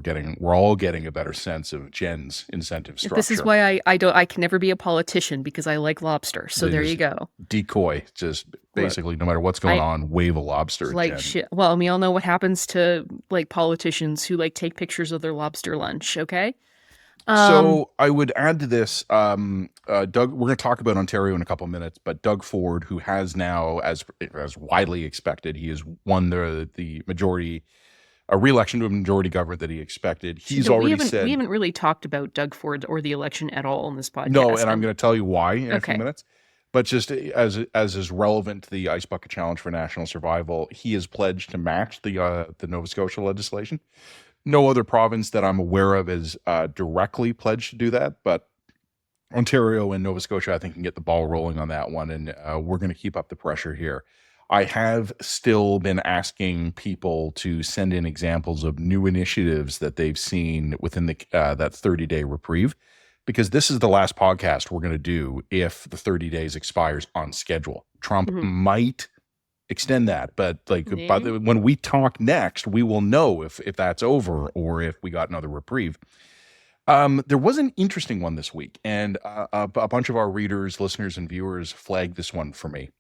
all getting a better sense of Jen's incentive structure. This is why I can never be a politician, because I like lobster. So there you go. Decoy, just basically no matter what's going on, wave a lobster. Shit. Well, we all know what happens to politicians who take pictures of their lobster lunch. Okay. So I would add to this, Doug, we're going to talk about Ontario in a couple of minutes, but Doug Ford, who has now, as widely expected, he has won the majority, a re-election to a majority government that he expected. He's already said... We haven't really talked about Doug Ford or the election at all on this podcast. No, and I'm going to tell you why in a few minutes. But just as is relevant to the Ice Bucket Challenge for National Survival, he has pledged to match the Nova Scotia legislation. No other province that I'm aware of is directly pledged to do that, but Ontario and Nova Scotia, I think, can get the ball rolling on that one, and we're going to keep up the pressure here. I have still been asking people to send in examples of new initiatives that they've seen within the that 30-day reprieve, because this is the last podcast we're going to do if the 30 days expires on schedule. Trump might extend that, but when we talk next, we will know if that's over or if we got another reprieve. There was an interesting one this week, and a bunch of our readers, listeners, and viewers flagged this one for me.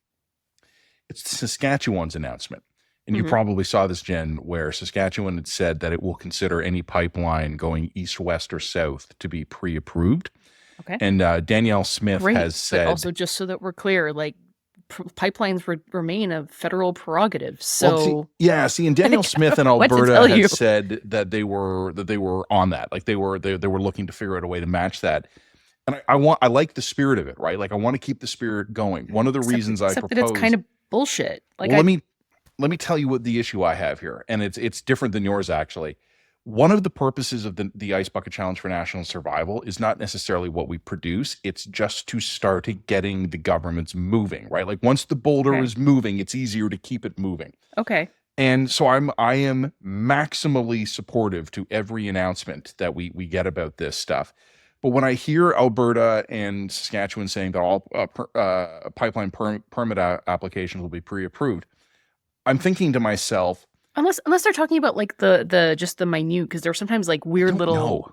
It's Saskatchewan's announcement. And you probably saw this, Jen, where Saskatchewan had said that it will consider any pipeline going east, west, or south to be pre-approved. Okay. And Danielle Smith has said... But also, just so that we're clear, like, pipelines remain a federal prerogative. So and Danielle Smith in Alberta has said that they were on that. Like they were looking to figure out a way to match that. And I like the spirit of it, right? Like I want to keep the spirit going. One of the reasons I propose... that it's kind of bullshit. Like let me tell you what the issue I have here, and it's different than yours actually. One of the purposes of the Ice Bucket Challenge for National Survival is not necessarily what we produce. It's just to start getting the governments moving, right? Like once the boulder is moving, it's easier to keep it moving. Okay. And so I am maximally supportive to every announcement that we get about this stuff. But when I hear Alberta and Saskatchewan saying that all pipeline permit applications will be pre-approved, I'm thinking to myself, unless they're talking about like the just the minute, because there's sometimes like weird little. No.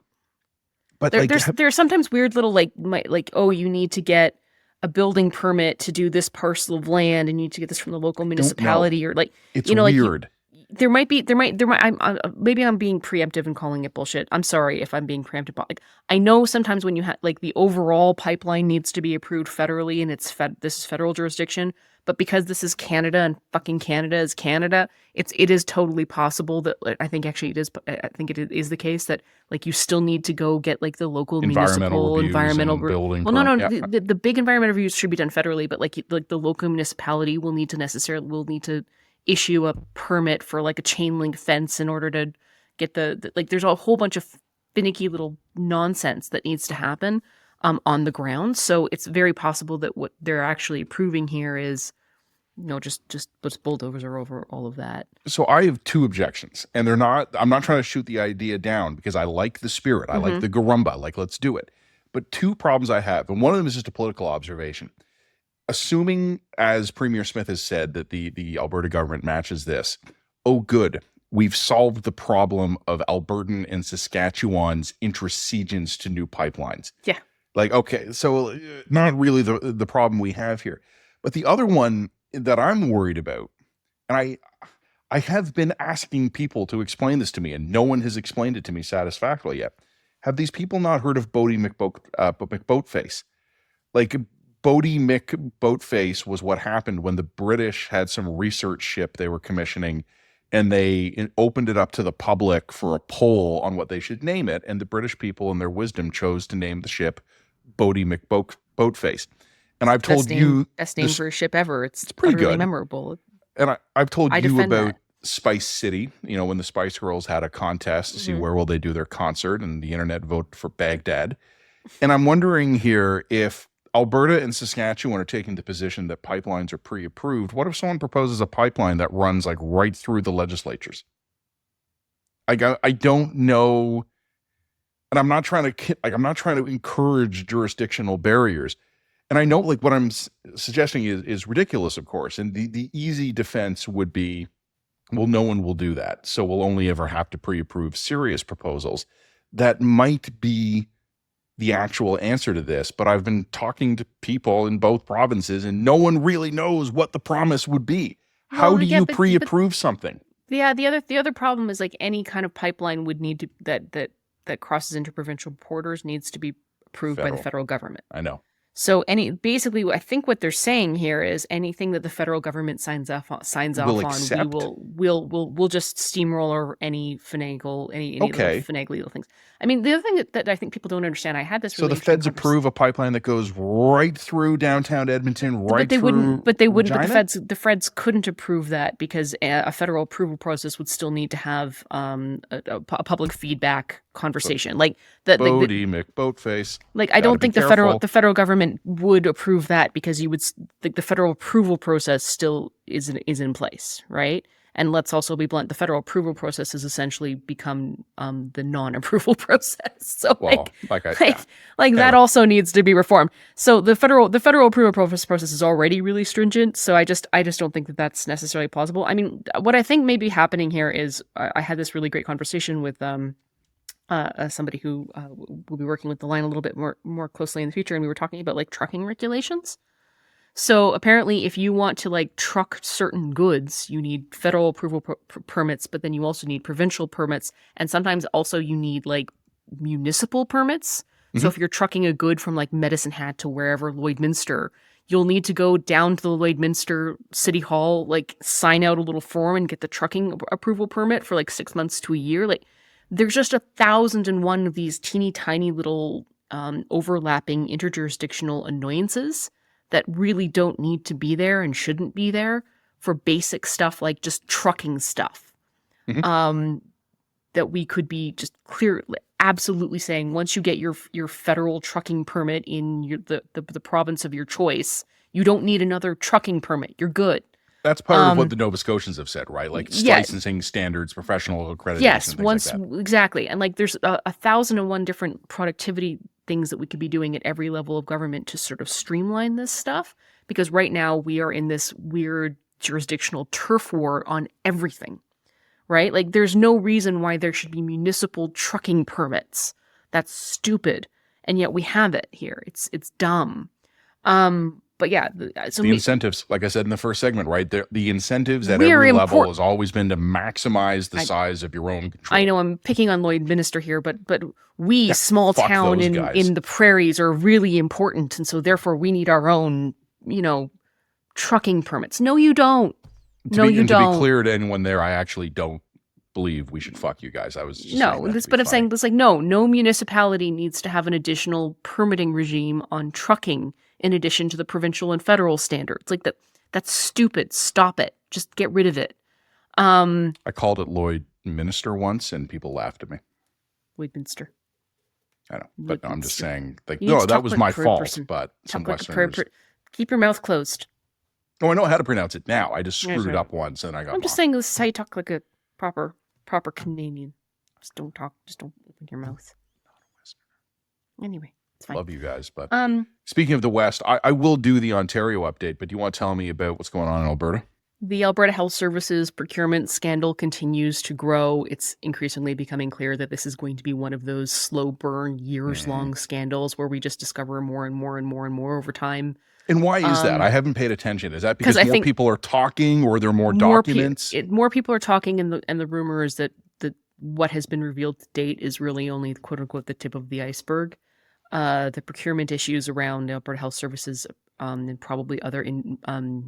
But there's sometimes weird little like you need to get a building permit to do this parcel of land, and you need to get this from the local municipality, or like it's weird. There might maybe I'm being preemptive and calling it bullshit. I'm sorry if I'm being preemptive. But like I know sometimes when you have like the overall pipeline needs to be approved federally, and this is federal jurisdiction. But because this is Canada and fucking Canada is Canada, it is totally possible that I think actually it is. I think it is the case that like you still need to go get like the local municipal environmental building. Well, no, the big environmental reviews should be done federally, but like the local municipality will need to issue a permit for like a chain link fence in order to get the like. There's a whole bunch of finicky little nonsense that needs to happen on the ground. So it's very possible that what they're actually approving here is, just bulldozers over all of that. So I have two objections, and I'm not trying to shoot the idea down because I like the spirit. I like the garumba, like let's do it. But two problems I have, and one of them is just a political observation. Assuming, as Premier Smith has said, that the Alberta government matches this, oh good, we've solved the problem of Albertan and Saskatchewan's intransigence to new pipelines. Yeah. Like, okay, so not really the problem we have here. But the other one that I'm worried about, and I have been asking people to explain this to me, and no one has explained it to me satisfactorily yet. Have these people not heard of Bodie McBoatface? Like, Bodie McBoatface was what happened when the British had some research ship they were commissioning, and they opened it up to the public for a poll on what they should name it, and the British people in their wisdom chose to name the ship Bodie McBoatface. And I've told you... Best name for a ship ever. It's pretty good. Memorable. And I've told you about Spice City, when the Spice Girls had a contest to see where will they do their concert, and the internet voted for Baghdad. And I'm wondering here, if Alberta and Saskatchewan are taking the position that pipelines are pre-approved, what if someone proposes a pipeline that runs like right through the legislatures? I don't know, and I'm not trying to encourage jurisdictional barriers. And I know like what I'm suggesting is ridiculous, of course. And the easy defense would be, well, no one will do that. So we'll only ever have to pre-approve serious proposals. That might be the actual answer to this, but I've been talking to people in both provinces and no one really knows what the promise would be. How do you pre-approve something? Yeah, the other problem is like any kind of pipeline would need to that crosses into provincial borders needs to be approved by the federal government. I know. So basically, I think what they're saying here is anything that the federal government signs off on, we'll just steamroller any finagly little things. I mean, the other thing that I think people don't understand, I had this. So the feds approve a pipeline that goes right through downtown Edmonton, But they wouldn't. But the feds couldn't approve that because a federal approval process would still need to have a public feedback conversation. Like the Bodie McBoatface. like I don't think the federal government would approve that, because you would the federal approval process still is in place, right? And let's also be blunt, the federal approval process has essentially become the non-approval process. So that also needs to be reformed. So the federal approval process is already really stringent. So I just don't think that that's necessarily possible. I mean, what I think may be happening here is I had this really great conversation with somebody who will be working with the line a little bit more closely in the future, and we were talking about like trucking regulations. So apparently, if you want to like truck certain goods, you need federal approval permits, but then you also need provincial permits, and sometimes also you need like municipal permits. So if you're trucking a good from like Medicine Hat to wherever, Lloydminster, you'll need to go down to the Lloydminster City Hall, like sign out a little form and get the trucking approval permit for like 6 months to a year. Like there's just 1,001 of these teeny tiny little overlapping interjurisdictional annoyances that really don't need to be there and shouldn't be there for basic stuff like just trucking stuff. That we could be just clear, absolutely saying once you get your federal trucking permit in the province of your choice, you don't need another trucking permit. You're good. That's part of what the Nova Scotians have said, right? Like licensing standards, professional accreditation. Yes, things like that. Exactly. And like there's 1,001 different productivity things that we could be doing at every level of government to sort of streamline this stuff. Because right now we are in this weird jurisdictional turf war on everything, right? Like there's no reason why there should be municipal trucking permits. That's stupid. And yet we have it here. It's dumb. But yeah, so the incentives, like I said in the first segment, right? The incentives at every level has always been to maximize the size of your own control. I know I'm picking on Lloydminster here, but we, small town in the prairies, are really important, and so therefore we need our own, trucking permits. No, you don't. To be clear to anyone there, I actually don't believe we should fuck you guys. I was just I'm saying this like no municipality needs to have an additional permitting regime on trucking in addition to the provincial and federal standards. Like that's stupid. Stop it. Just get rid of it. I called it Lloydminster once and people laughed at me. Lloydminster. I know, but I'm just saying, like, no, that was my fault, but some Westerners... Keep your mouth closed. Oh, I know how to pronounce it now. I just screwed it up once and I got I'm just saying this is how you talk like a proper Canadian. Just don't open your mouth. Anyway. It's fine. Love you guys, but speaking of the West, I will do the Ontario update, but do you want to tell me about what's going on in Alberta? The Alberta Health Services procurement scandal continues to grow. It's increasingly becoming clear that this is going to be one of those slow burn, years-long scandals where we just discover more and more and more and more over time. And why is that? I haven't paid attention. Is that because more people are talking, or there are more documents? More people are talking, and the rumor is that what has been revealed to date is really only, quote-unquote, the tip of the iceberg. The procurement issues around Alberta Health Services and probably other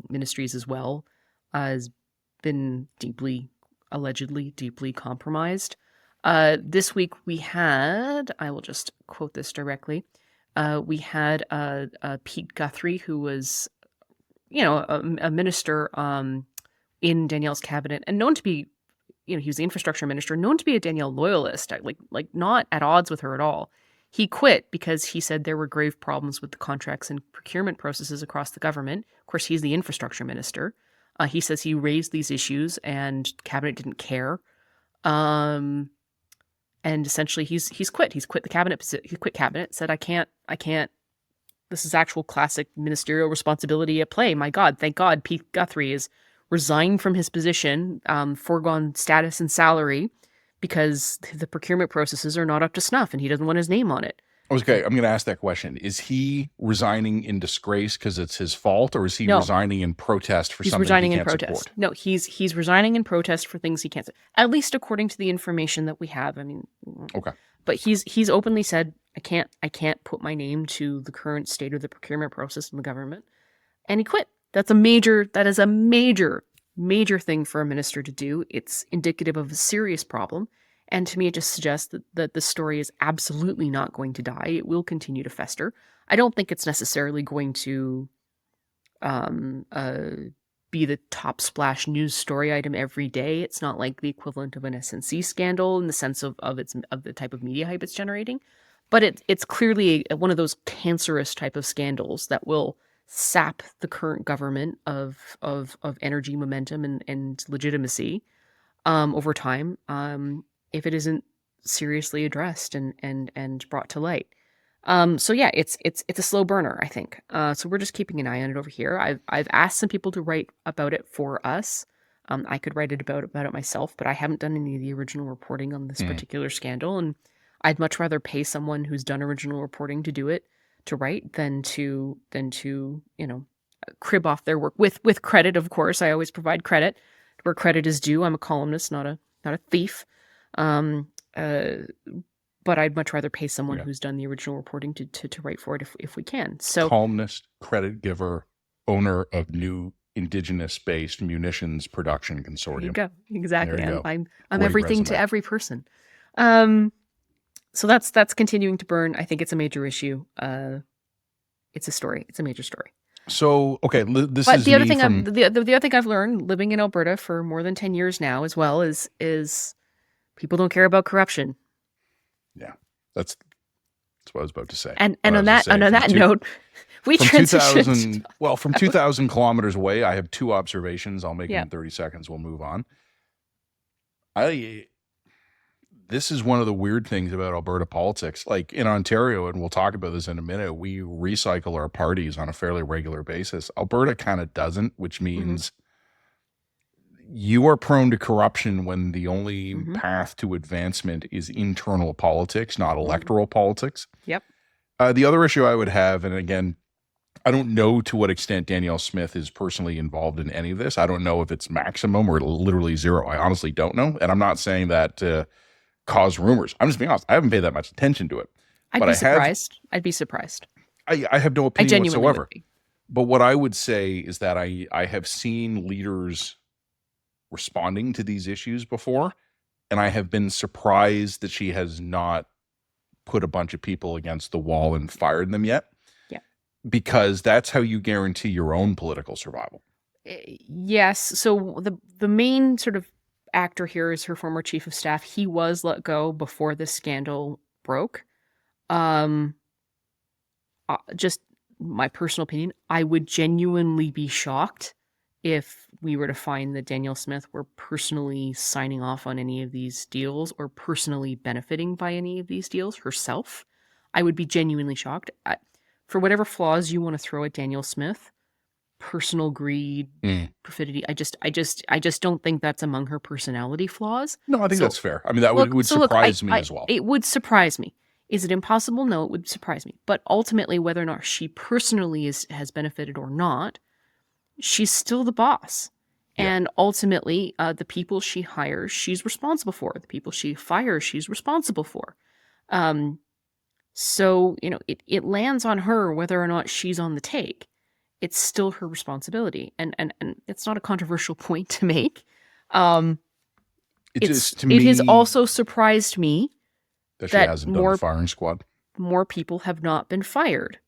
ministries as well has been allegedly deeply compromised. This week we had, I will just quote this directly, we had Pete Guthrie, who was, a minister in Danielle's cabinet and known to be, he was the infrastructure minister, known to be a Danielle loyalist, like not at odds with her at all. He quit because he said there were grave problems with the contracts and procurement processes across the government. Of course, he's the infrastructure minister. He says he raised these issues and cabinet didn't care. And essentially he's quit. He's quit the cabinet. He quit cabinet, said, I can't. This is actual classic ministerial responsibility at play. My God, thank God Pete Guthrie is resigned from his position, foregone status and salary, because the procurement processes are not up to snuff and he doesn't want his name on it. Okay, I'm going to ask that question. Is he resigning in disgrace because it's his fault, or is he resigning in protest for something he can't support? No, he's resigning in protest for things he can't support, at least according to the information that we have. I mean, okay. But he's openly said, I can't put my name to the current state of the procurement process in the government. And he quit. That is a major thing for a minister to do. It's indicative of a serious problem. And to me, it just suggests that the story is absolutely not going to die. It will continue to fester. I don't think it's necessarily going to be the top splash news story item every day. It's not like the equivalent of an SNC scandal in the sense of the type of media hype it's generating. But it's clearly one of those cancerous type of scandals that will sap the current government of energy, momentum, and legitimacy over time if it isn't seriously addressed and brought to light. So yeah, it's a slow burner, I think. So we're just keeping an eye on it over here. I've asked some people to write about it for us. I could write about it myself, but I haven't done any of the original reporting on this particular scandal, and I'd much rather pay someone who's done original reporting to do it, to write, than to crib off their work with credit. Of course, I always provide credit where credit is due. I'm a columnist, not a thief. But I'd much rather pay someone who's done the original reporting to write for it if we can. So columnist, credit giver, owner of new Indigenous-based munitions production consortium. There you go. Exactly. There you go. I'm Great everything resume. to every person. So that's continuing to burn. I think it's a major issue. It's a story. It's a major story. So okay, this But is the other me thing from... the other thing I've learned living in Alberta for more than 10 years now as well is people don't care about corruption. Yeah, that's what I was about to say. And on that note, we transitioned. From 2,000 kilometers away, I have two observations. I'll make them in 30 seconds. We'll move on. This is one of the weird things about Alberta politics. Like in Ontario, and we'll talk about this in a minute, we recycle our parties on a fairly regular basis. Alberta kind of doesn't, which means you are prone to corruption when the only path to advancement is internal politics, not electoral politics. Yep. The other issue I would have, and again, I don't know to what extent Danielle Smith is personally involved in any of this. I don't know if it's maximum or literally zero. I honestly don't know. And I'm not saying that to cause rumors. I'm just being honest. I haven't paid that much attention to it. I'd be surprised. I'd be surprised. I have no opinion whatsoever. Would be. But what I would say is that I have seen leaders responding to these issues before, and I have been surprised that she has not put a bunch of people against the wall and fired them yet. Yeah. Because that's how you guarantee your own political survival. Yes. So the main sort of actor here is her former chief of staff. He was let go before this scandal broke. Just my personal opinion, I would genuinely be shocked if we were to find that Danielle Smith were personally signing off on any of these deals or personally benefiting by any of these deals herself. I would be genuinely shocked. For whatever flaws you want to throw at Danielle Smith, personal greed, perfidy, I just don't think that's among her personality flaws. No, I think that's fair. I mean, that would surprise me as well. It would surprise me. Is it impossible? No, it would surprise me. But ultimately, whether or not she personally has benefited or not, she's still the boss. Yeah. And ultimately, the people she hires, she's responsible for. The people she fires, she's responsible for. So, it lands on her whether or not she's on the take. It's still her responsibility. And it's not a controversial point to make. It has also surprised me that she hasn't done the firing squad. More people have not been fired.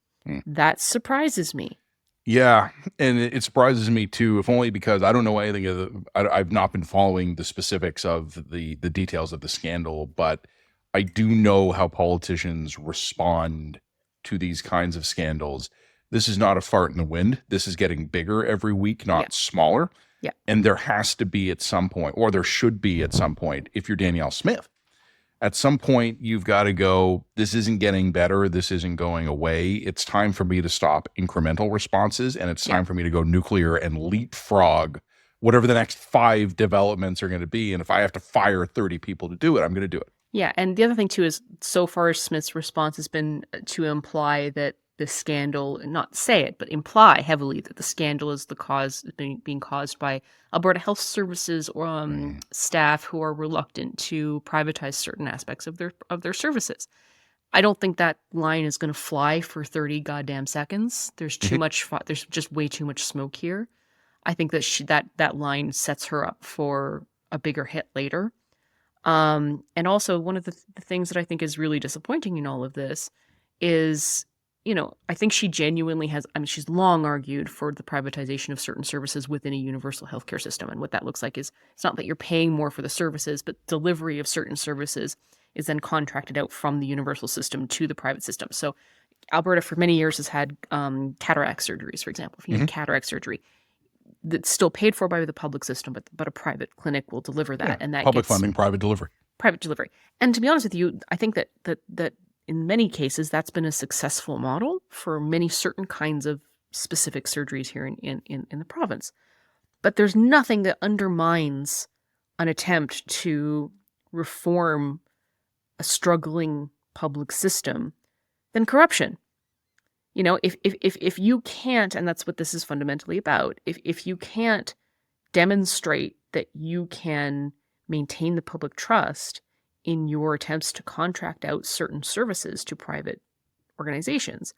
That surprises me. Yeah, and it surprises me too, if only because I don't know anything of I've not been following the specifics of the details of the scandal, but I do know how politicians respond to these kinds of scandals. This is not a fart in the wind. This is getting bigger every week, not smaller. Yeah. And there has to be at some point, or there should be at some point, if you're Danielle Smith, at some point, you've got to go, this isn't getting better. This isn't going away. It's time for me to stop incremental responses, and it's time for me to go nuclear and leapfrog whatever the next 5 developments are going to be. And if I have to fire 30 people to do it, I'm going to do it. Yeah, and the other thing, too, is so far Smith's response has been to imply that the scandal, not say it, but imply heavily that the scandal is the cause being caused by Alberta Health Services or staff who are reluctant to privatize certain aspects of their services. I don't think that line is going to fly for 30 goddamn seconds. There's too much. There's just way too much smoke here. I think that that line sets her up for a bigger hit later. And also, one of the things that I think is really disappointing in all of this is I think she genuinely has, she's long argued for the privatization of certain services within a universal healthcare system. And what that looks like is it's not that you're paying more for the services, but delivery of certain services is then contracted out from the universal system to the private system. So Alberta for many years has had cataract surgeries, for example. If you need cataract surgery, that's still paid for by the public system, but a private clinic will deliver that. And that public gets funding, private delivery. Private delivery. And to be honest with you, I think that in many cases, that's been a successful model for many certain kinds of specific surgeries here in the province. But there's nothing that undermines an attempt to reform a struggling public system than corruption. If you can't, and that's what this is fundamentally about, if you can't demonstrate that you can maintain the public trust in your attempts to contract out certain services to private organizations,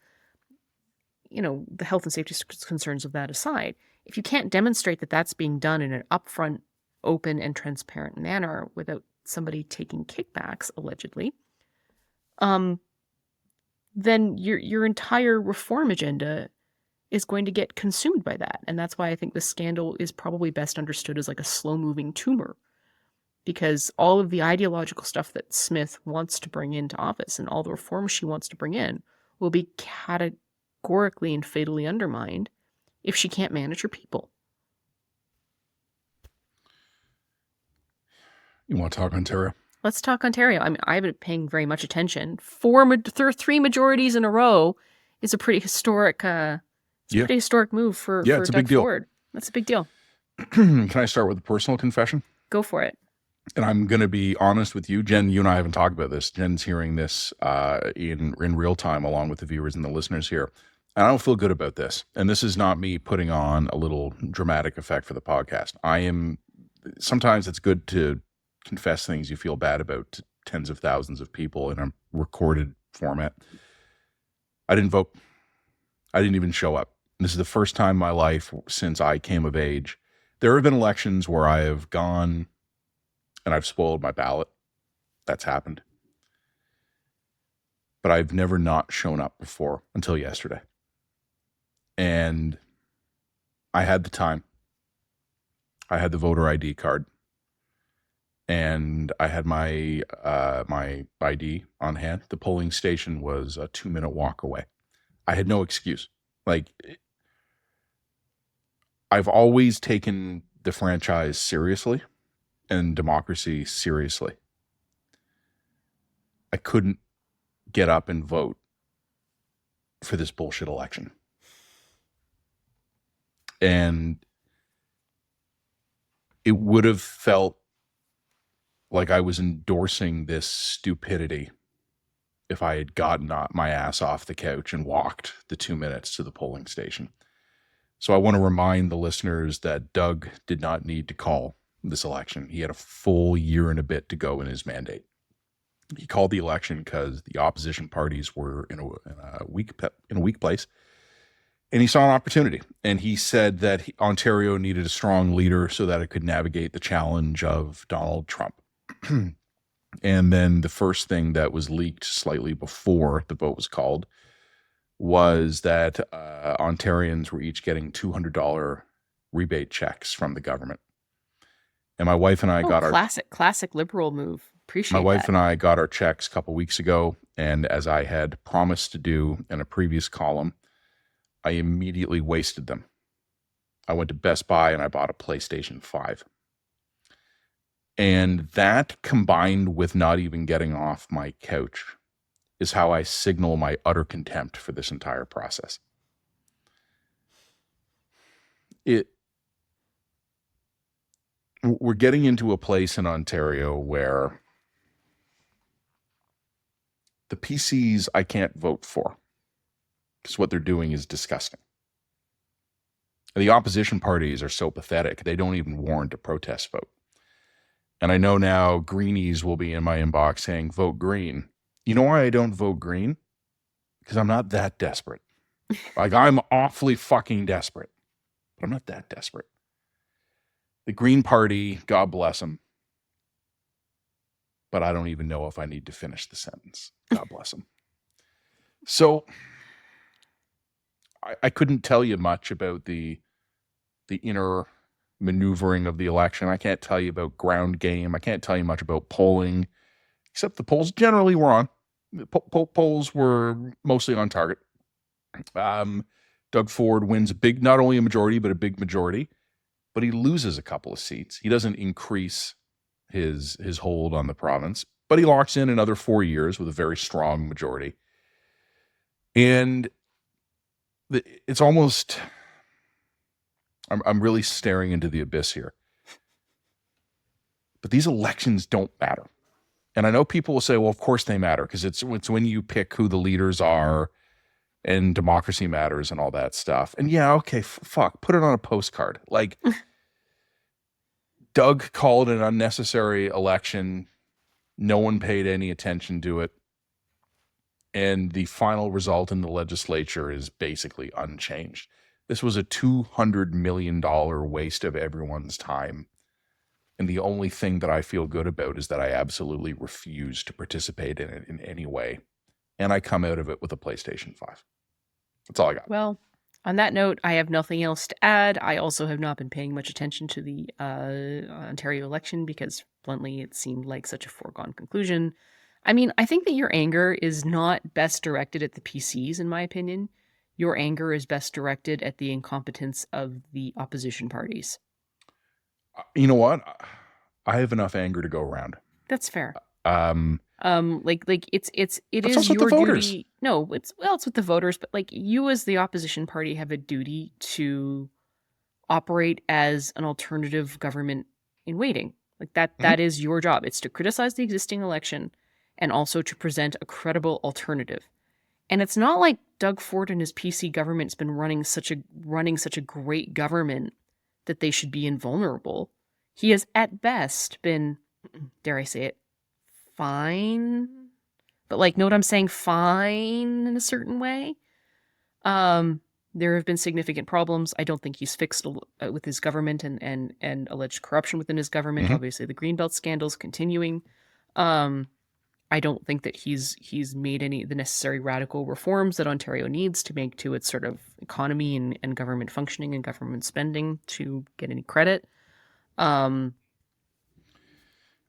the health and safety concerns of that aside, if you can't demonstrate that that's being done in an upfront, open, and transparent manner without somebody taking kickbacks, allegedly, then your entire reform agenda is going to get consumed by that. And that's why I think the scandal is probably best understood as like a slow-moving tumor, because all of the ideological stuff that Smith wants to bring into office and all the reforms she wants to bring in will be categorically and fatally undermined if she can't manage her people. You want to talk Ontario? Let's talk Ontario. I haven't been paying very much attention. Three majorities in a row is a pretty historic pretty historic move for it's a Doug big deal. Ford. That's a big deal. Can I start with a personal confession? Go for it. And I'm going to be honest with you. Jen, you and I haven't talked about this. Jen's hearing this in real time along with the viewers and the listeners here. And I don't feel good about this. And this is not me putting on a little dramatic effect for the podcast. Sometimes it's good to confess things you feel bad about to tens of thousands of people in a recorded format. I didn't vote. I didn't even show up. This is the first time in my life since I came of age. There have been elections where I have gone and I've spoiled my ballot. That's happened. But I've never not shown up before until yesterday. And I had the time. I had the voter ID card. And I had my my ID on hand. The polling station was a 2-minute walk away. I had no excuse. I've always taken the franchise seriously and democracy seriously. I couldn't get up and vote for this bullshit election. And it would have felt like I was endorsing this stupidity if I had gotten my ass off the couch and walked the 2 minutes to the polling station. So I want to remind the listeners that Doug did not need to call this election. He had a full year and a bit to go in his mandate. He called the election because the opposition parties were in a weak place, and he saw an opportunity. And he said that Ontario needed a strong leader so that it could navigate the challenge of Donald Trump. And then the first thing that was leaked slightly before the vote was called was that Ontarians were each getting $200 rebate checks from the government. And my wife and I got our classic liberal move. Appreciate my wife that. and I got our checks a couple weeks ago, and as I had promised to do in a previous column, I immediately wasted them. I went to Best Buy and I bought a PlayStation 5. And that, combined with not even getting off my couch, is how I signal my utter contempt for this entire process. We're getting into a place in Ontario where the PCs I can't vote for because what they're doing is disgusting. The opposition parties are so pathetic, they don't even warrant a protest vote. And I know now greenies will be in my inbox saying, vote green. You know why I don't vote green? Because I'm not that desperate. I'm awfully fucking desperate, but I'm not that desperate. The Green Party, God bless them. But I don't even know if I need to finish the sentence. God bless them. So I couldn't tell you much about the inner maneuvering of the election. I can't tell you about ground game. I can't tell you much about polling, except the polls generally were on. Polls were mostly on target. Doug Ford wins not only a majority, but a big majority, but he loses a couple of seats. He doesn't increase his hold on the province, but he locks in another 4 years with a very strong majority. And it's almost, I'm really staring into the abyss here. But these elections don't matter. And I know people will say, well, of course they matter, because it's when you pick who the leaders are and democracy matters and all that stuff. And yeah, okay, fuck, put it on a postcard. Like, Doug called an unnecessary election. No one paid any attention to it. And the final result in the legislature is basically unchanged. This was a $200 million waste of everyone's time. And the only thing that I feel good about is that I absolutely refuse to participate in it in any way. And I come out of it with a PlayStation 5. That's all I got. Well, on that note, I have nothing else to add. I also have not been paying much attention to the Ontario election because, bluntly, it seemed like such a foregone conclusion. I mean, I think that your anger is not best directed at the PCs, in my opinion. Your anger is best directed at the incompetence of the opposition parties. You know what? I have enough anger to go around. That's fair. It is also your with the voters. duty. No, it's with the voters, but like you as the opposition party have a duty to operate as an alternative government in waiting. Like that is your job. It's to criticize the existing election and also to present a credible alternative. And it's not like Doug Ford and his PC government's been running such a great government that they should be invulnerable. He has at best been, dare I say it, fine. But like, know what I'm saying? Fine in a certain way. There have been significant problems. I don't think he's fixed with his government and alleged corruption within his government. Mm-hmm. Obviously, the Greenbelt scandal's continuing. I don't think that he's made any of the necessary radical reforms that Ontario needs to make to its sort of economy and government functioning and government spending to get any credit.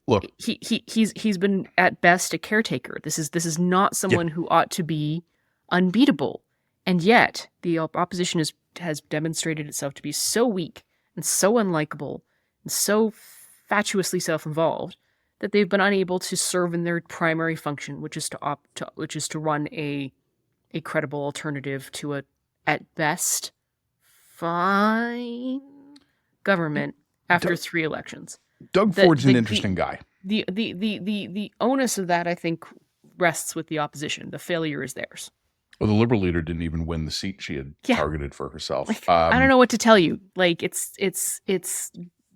Look, he's been at best a caretaker. This is not someone who ought to be unbeatable, and yet the opposition has demonstrated itself to be so weak and so unlikable and so fatuously self-involved that they've been unable to serve in their primary function, which is to run a credible alternative to a at best fine government after 3 elections. Doug Ford's an interesting guy. The onus of that, I think, rests with the opposition. The failure is theirs. Well, the Liberal leader didn't even win the seat she had targeted for herself. Like, I don't know what to tell you. Like, it's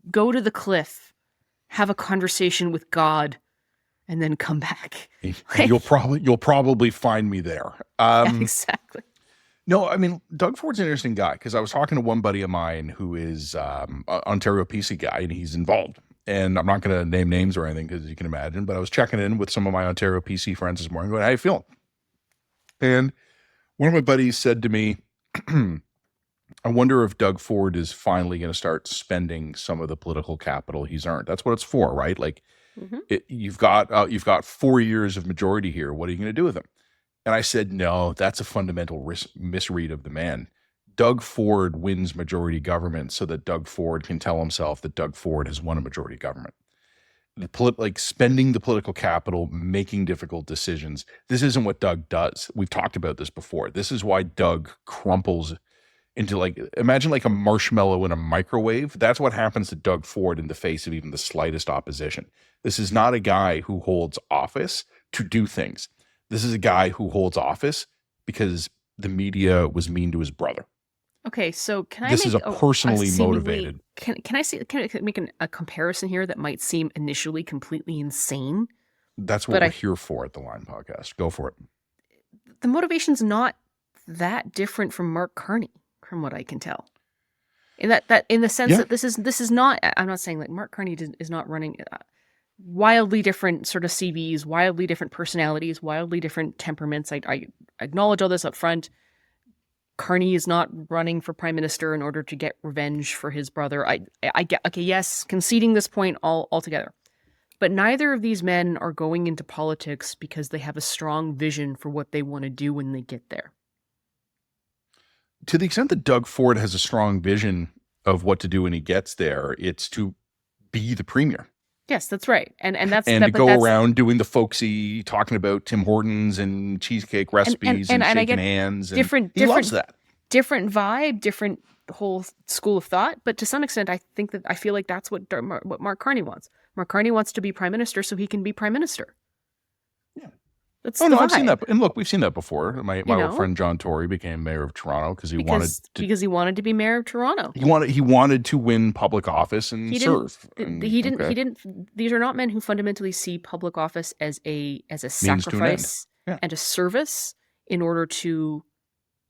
go to the cliff, have a conversation with God, and then come back. You'll probably find me there. Exactly. No, I mean, Doug Ford's an interesting guy because I was talking to one buddy of mine who is Ontario PC guy, and he's involved. And I'm not going to name names or anything because you can imagine, but I was checking in with some of my Ontario PC friends this morning going, how you feeling? And one of my buddies said to me, I wonder if Doug Ford is finally going to start spending some of the political capital he's earned. That's what it's for, right? Like, you've got 4 years of majority here. What are you going to do with them? And I said, no, that's a fundamental misread of the man. Doug Ford wins majority government so that Doug Ford can tell himself that Doug Ford has won a majority government. Like spending the political capital, making difficult decisions. This isn't what Doug does. We've talked about this before. This is why Doug crumples into imagine like a marshmallow in a microwave. That's what happens to Doug Ford in the face of even the slightest opposition. This is not a guy who holds office to do things. This is a guy who holds office because the media was mean to his brother. Okay, so can I this make is a personally motivated. Can I make a comparison here that might seem initially completely insane? That's what we're here for at the Line Podcast. Go for it. The motivation's not that different from Mark Carney, from what I can tell. In the sense that this is not. I'm not saying that Mark Carney is not running wildly different sort of CVs, wildly different personalities, wildly different temperaments. I acknowledge all this up front. Carney is not running for prime minister in order to get revenge for his brother. I get, okay, yes, conceding this point altogether. But neither of these men are going into politics because they have a strong vision for what they want to do when they get there. To the extent that Doug Ford has a strong vision of what to do when he gets there, it's to be the premier. Yes, that's right. And to go around doing the folksy, talking about Tim Hortons and cheesecake recipes and shaking hands. And he loves that. Different vibe, different whole school of thought. But to some extent, I feel like that's what Mark Carney wants. Mark Carney wants to be prime minister so he can be prime minister. Yeah. That's I've seen that. And look, we've seen that before. My old friend John Tory became mayor of Toronto because he wanted to be mayor of Toronto. He wanted to win public office and serve. He didn't. These are not men who fundamentally see public office as a sacrifice and a service in order to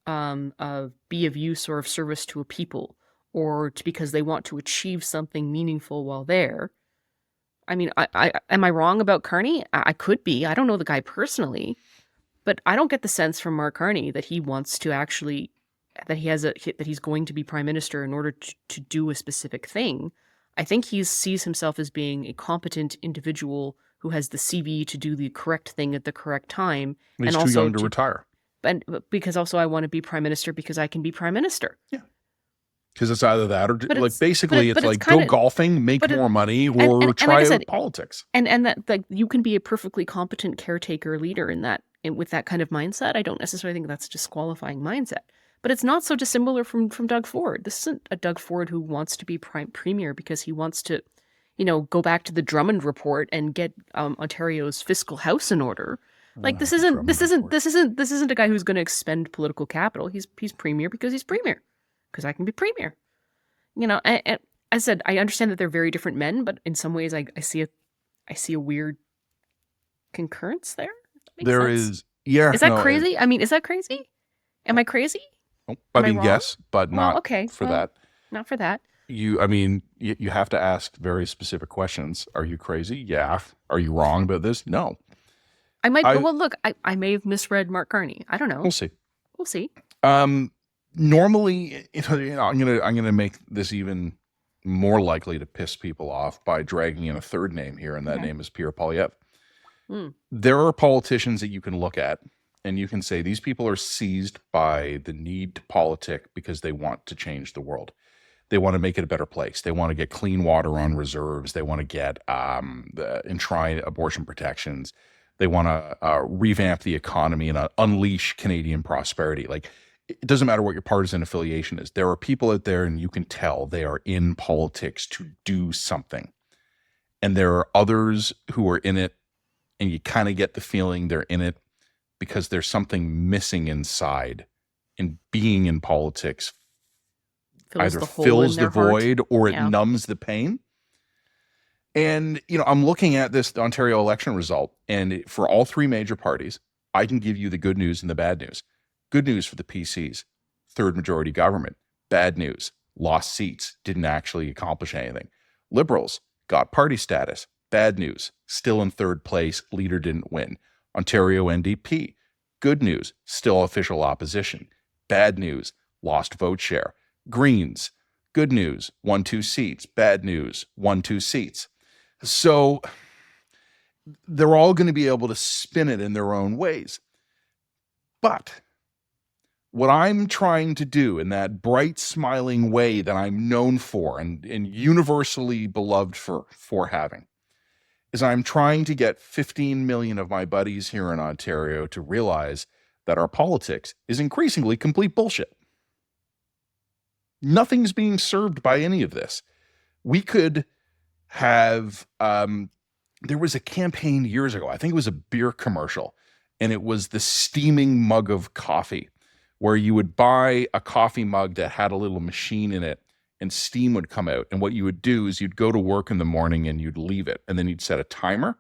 be of use or of service to a people, or because they want to achieve something meaningful while there. I mean, am I wrong about Carney? I could be. I don't know the guy personally, but I don't get the sense from Mark Carney that he wants to actually, that he's going to be prime minister in order to do a specific thing. I think he sees himself as being a competent individual who has the CV to do the correct thing at the correct time. He's too young to retire. And because also I want to be prime minister because I can be prime minister. Yeah. Because it's either that or go golfing, make more money, or try out politics. And that you can be a perfectly competent caretaker leader with that kind of mindset. I don't necessarily think that's a disqualifying mindset. But it's not so dissimilar from Doug Ford. This isn't a Doug Ford who wants to be premier because he wants to, go back to the Drummond report and get Ontario's fiscal house in order. Like this isn't a guy who's going to expend political capital. He's premier because he's premier. Because I can be premier. And as I said, I understand that they're very different men, but in some ways I see a weird concurrence there. There is, yeah. Is that crazy? I mean, is that crazy? Am I crazy? Yes, but not for that. Not for that. You have to ask very specific questions. Are you crazy? Yeah. Are you wrong about this? No. I might. Look, I may have misread Mark Carney. I don't know. We'll see. Normally, I'm gonna make this even more likely to piss people off by dragging in a third name here, and that name is Payette Poilievre. There are politicians that you can look at and you can say these people are seized by the need to politic because they want to change the world. They want to make it a better place. They want to get clean water on reserves. They want to get enshrine abortion protections. They want to revamp the economy and unleash Canadian prosperity. Like, it doesn't matter what your partisan affiliation is. There are people out there, and you can tell they are in politics to do something. And there are others who are in it, and you kind of get the feeling they're in it because there's something missing inside. And being in politics either fills the void or it numbs the pain. And, I'm looking at the Ontario election result, and for all three major parties, I can give you the good news and the bad news. Good news for the PCs, third majority government. Bad news, lost seats, didn't actually accomplish anything. Liberals got party status. Bad news, still in third place, leader didn't win. Ontario NDP, good news, still official opposition. Bad news, lost vote share. Greens, good news, 1-2 seats. Bad news, 1-2 seats. So they're all going to be able to spin it in their own ways. But what I'm trying to do in that bright, smiling way that I'm known for and universally beloved for having is I'm trying to get 15 million of my buddies here in Ontario to realize that our politics is increasingly complete bullshit. Nothing's being served by any of this. We could have, there was a campaign years ago, I think it was a beer commercial, and it was the steaming mug of coffee, where you would buy a coffee mug that had a little machine in it and steam would come out. And what you would do is you'd go to work in the morning and you'd leave it, and then you'd set a timer,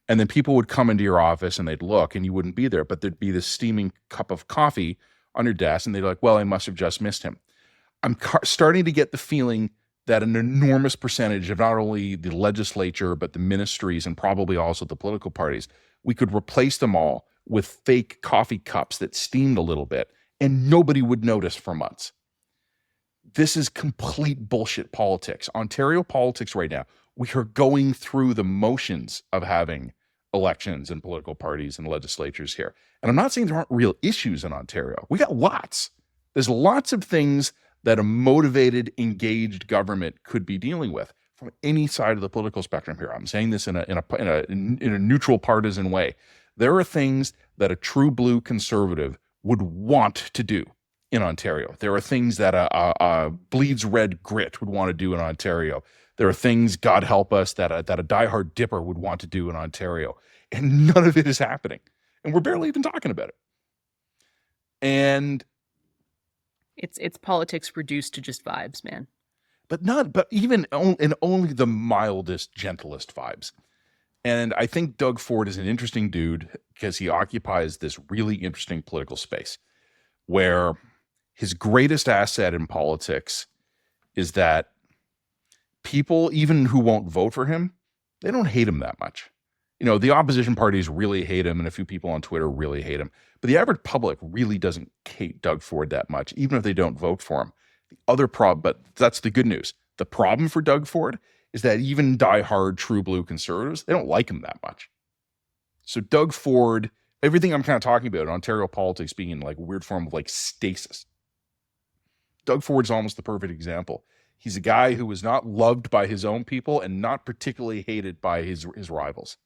and then people would come into your office and they'd look and you wouldn't be there, but there'd be this steaming cup of coffee on your desk, and they'd be like, well, I must have just missed him. I'm starting to get the feeling that an enormous percentage of not only the legislature, but the ministries and probably also the political parties, we could replace them all with fake coffee cups that steamed a little bit and nobody would notice for months. This is complete bullshit politics. Ontario politics right now, we are going through the motions of having elections and political parties and legislatures here. And I'm not saying there aren't real issues in Ontario. We got lots. There's lots of things that a motivated, engaged government could be dealing with from any side of the political spectrum here. I'm saying this in a neutral partisan way. There are things that a true blue conservative would want to do in Ontario. There are things that a bleeds red grit would want to do in Ontario. There are things, God help us, that a diehard dipper would want to do in Ontario. And none of it is happening. And we're barely even talking about it. And it's politics reduced to just vibes, man. But even in only the mildest, gentlest vibes. And I think Doug Ford is an interesting dude because he occupies this really interesting political space where his greatest asset in politics is that people, even who won't vote for him, they don't hate him that much. You know, the opposition parties really hate him, and a few people on Twitter really hate him. But the average public really doesn't hate Doug Ford that much, even if they don't vote for him. The other problem, but that's the good news. The problem for Doug Ford is that even diehard true blue conservatives, they don't like him that much. So Doug Ford, everything I'm kind of talking about, Ontario politics being in like a weird form of like stasis. Doug Ford's almost the perfect example. He's a guy who was not loved by his own people and not particularly hated by his rivals.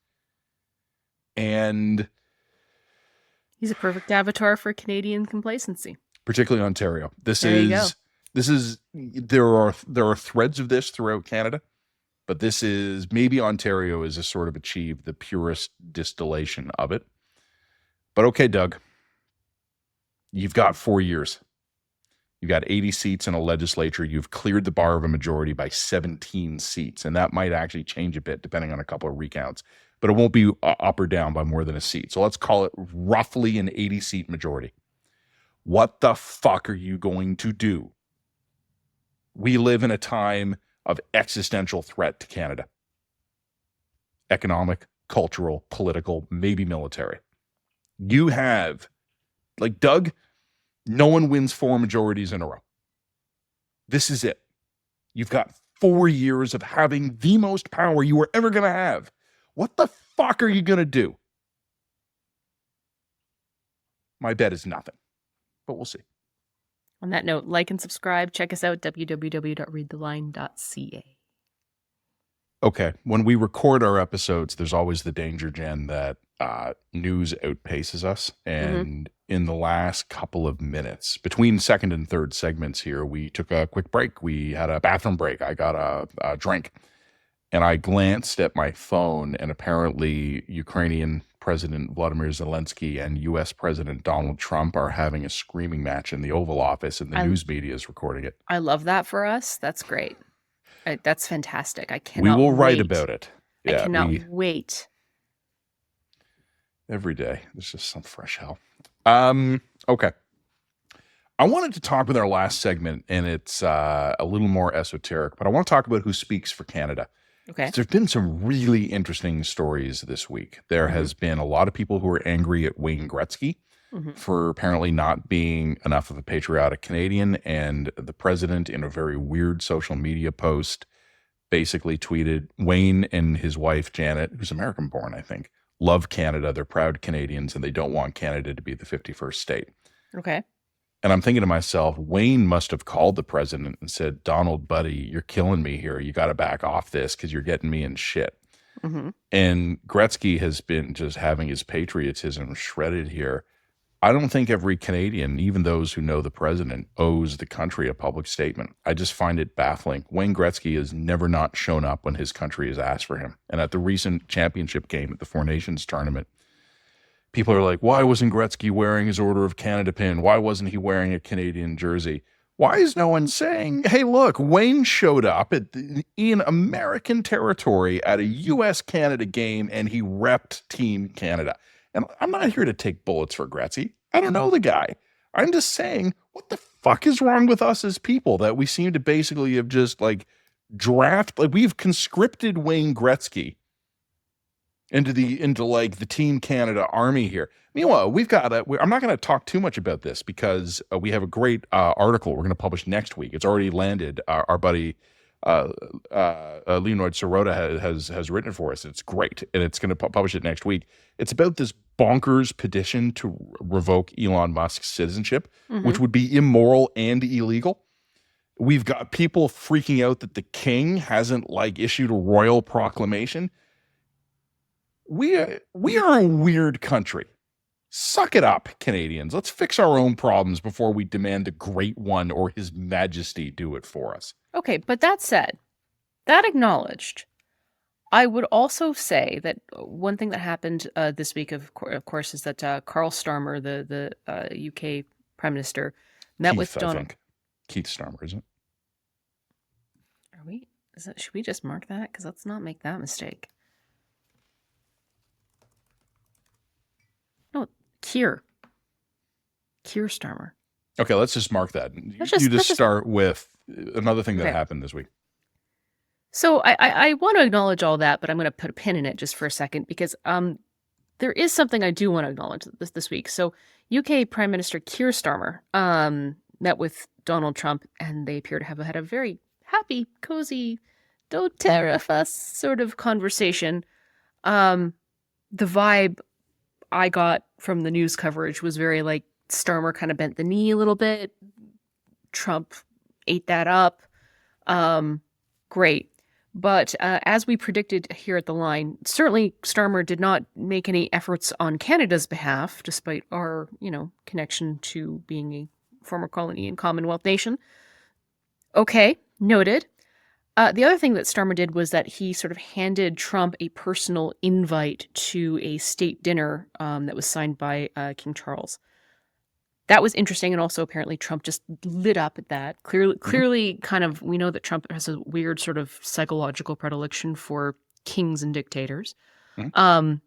And he's a perfect avatar for Canadian complacency, particularly Ontario. There are threads of this throughout Canada, but this is maybe Ontario has sort of achieved the purest distillation of it. But okay, Doug, you've got 4 years. You've got 80 seats in a legislature. You've cleared the bar of a majority by 17 seats, and that might actually change a bit depending on a couple of recounts, but it won't be up or down by more than a seat. So let's call it roughly an 80-seat majority. What the fuck are you going to do? We live in a time of existential threat to Canada. Economic, cultural, political, maybe military. You have, like Doug, no one wins 4 majorities in a row. This is it. You've got 4 years of having the most power you were ever going to have. What the fuck are you going to do? My bet is nothing, but we'll see. On that note, like and subscribe. Check us out, www.readtheline.ca. Okay, when we record our episodes, there's always the danger, Jen, that news outpaces us. And in the last couple of minutes, between second and third segments here, we took a quick break. We had a bathroom break. I got a drink. And I glanced at my phone, and apparently Ukrainian President Vladimir Zelensky and U.S. President Donald Trump are having a screaming match in the Oval Office, and the news media is recording it. I love that for us. That's great. That's fantastic. I cannot We will wait. write about it. Yeah, I cannot wait. Every day. There's just some fresh hell. Okay. I wanted to talk with our last segment, and it's a little more esoteric, but I want to talk about who speaks for Canada. Okay. There's been some really interesting stories this week. There has been a lot of people who are angry at Wayne Gretzky for apparently not being enough of a patriotic Canadian. And the president, in a very weird social media post, basically tweeted, Wayne and his wife, Janet, who's American born, I think, love Canada. They're proud Canadians, and they don't want Canada to be the 51st state. Okay. And I'm thinking to myself, Wayne must have called the president and said, Donald, buddy, you're killing me here. You got to back off this because you're getting me in shit. And Gretzky has been just having his patriotism shredded here. I don't think every Canadian, even those who know the president, owes the country a public statement. I just find it baffling. Wayne Gretzky has never not shown up when his country has asked for him. And at the recent championship game at the Four Nations tournament, people are like, why wasn't Gretzky wearing his Order of Canada pin? Why wasn't he wearing a Canadian jersey? Why is no one saying, hey, look, Wayne showed up in American territory at a U.S.-Canada game, and he repped Team Canada? And I'm not here to take bullets for Gretzky. I don't know the guy. I'm just saying, what the fuck is wrong with us as people that we seem to basically have just, like, we've conscripted Wayne Gretzky into like the Team Canada Army here. Meanwhile, we've got I'm not going to talk too much about this because we have a great article we're going to publish next week. It's already landed. Our buddy Leonid Sirota has written it for us. It's great, and it's going to publish it next week. It's about this bonkers petition to revoke Elon Musk's citizenship, which would be immoral and illegal. We've got people freaking out that the king hasn't like issued a royal proclamation. We are a weird country. Suck it up, Canadians. Let's fix our own problems before we demand the Great One or His Majesty do it for us. Okay, but that said, that acknowledged, I would also say that one thing that happened this week, of course, is that Karl Starmer, the UK Prime Minister, met with Donald. I think. Keith Starmer, isn't it? Are we? Should we just mark that? Because let's not make that mistake. No, Keir Starmer. Okay, let's just mark that. You just start with another thing that happened this week. So I want to acknowledge all that, but I'm going to put a pin in it just for a second because there is something I do want to acknowledge this week. So UK Prime Minister Keir Starmer met with Donald Trump, and they appear to have had a very happy, cozy, don't tariff us sort of conversation. The vibe I got from the news coverage was very like Starmer kind of bent the knee a little bit. Trump ate that up. Great. But as we predicted here at the line, certainly Starmer did not make any efforts on Canada's behalf, despite our, connection to being a former colony and Commonwealth nation. Okay, noted. The other thing that Starmer did was that he sort of handed Trump a personal invite to a state dinner that was signed by King Charles. That was interesting, and also apparently Trump just lit up at that. Clearly, kind of, we know that Trump has a weird sort of psychological predilection for kings and dictators. A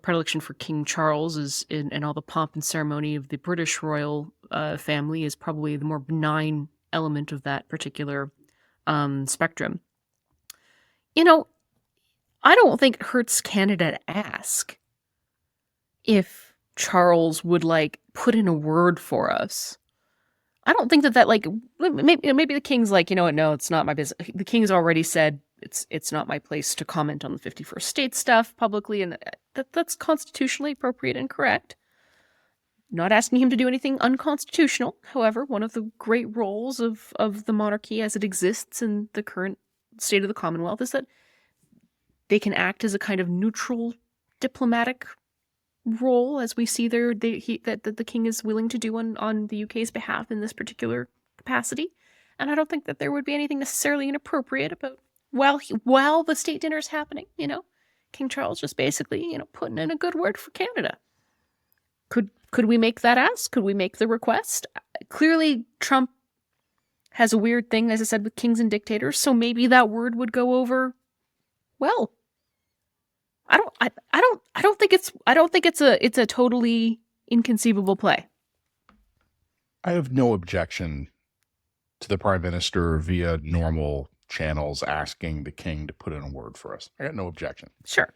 predilection for King Charles and all the pomp and ceremony of the British royal family is probably the more benign element of that particular spectrum. I don't think it hurts Canada to ask if Charles would put in a word for us. I don't think that maybe the king's no, it's not my business. The king's already said it's not my place to comment on the 51st state stuff publicly, and that's constitutionally appropriate and correct. Not asking him to do anything unconstitutional. However, one of the great roles of the monarchy as it exists in the current state of the Commonwealth is that they can act as a kind of neutral diplomatic role, as we see that the king is willing to do on the UK's behalf in this particular capacity. And I don't think that there would be anything necessarily inappropriate about while the state dinner is happening, King Charles just basically, putting in a good word for Canada. Could we make that ask? Could we make the request? Clearly, Trump has a weird thing, as I said, with kings and dictators, so maybe that word would go over well. I don't think it's a totally inconceivable play. I have no objection to the Prime Minister via normal channels asking the king to put in a word for us. I got no objection. Sure.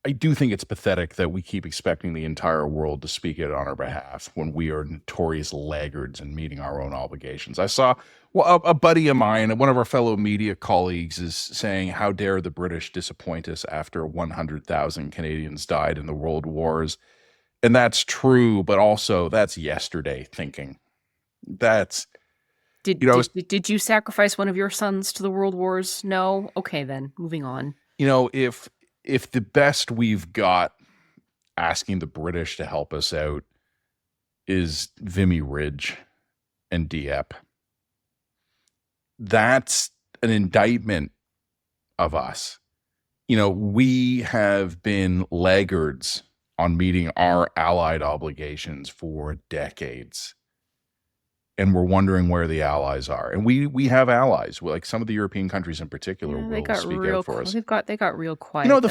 I do think it's pathetic that we keep expecting the entire world to speak it on our behalf when we are notorious laggards in meeting our own obligations. I saw a buddy of mine, one of our fellow media colleagues, is saying, how dare the British disappoint us after 100,000 Canadians died in the world wars. And that's true, but also that's yesterday thinking. Did you sacrifice one of your sons to the world wars? No? Okay, then. Moving on. If the best we've got asking the British to help us out is Vimy Ridge and Dieppe, that's an indictment of us. We have been laggards on meeting our allied obligations for decades. And we're wondering where the allies are. And we have allies, like some of the European countries in particular will speak out for us. They got real quiet. The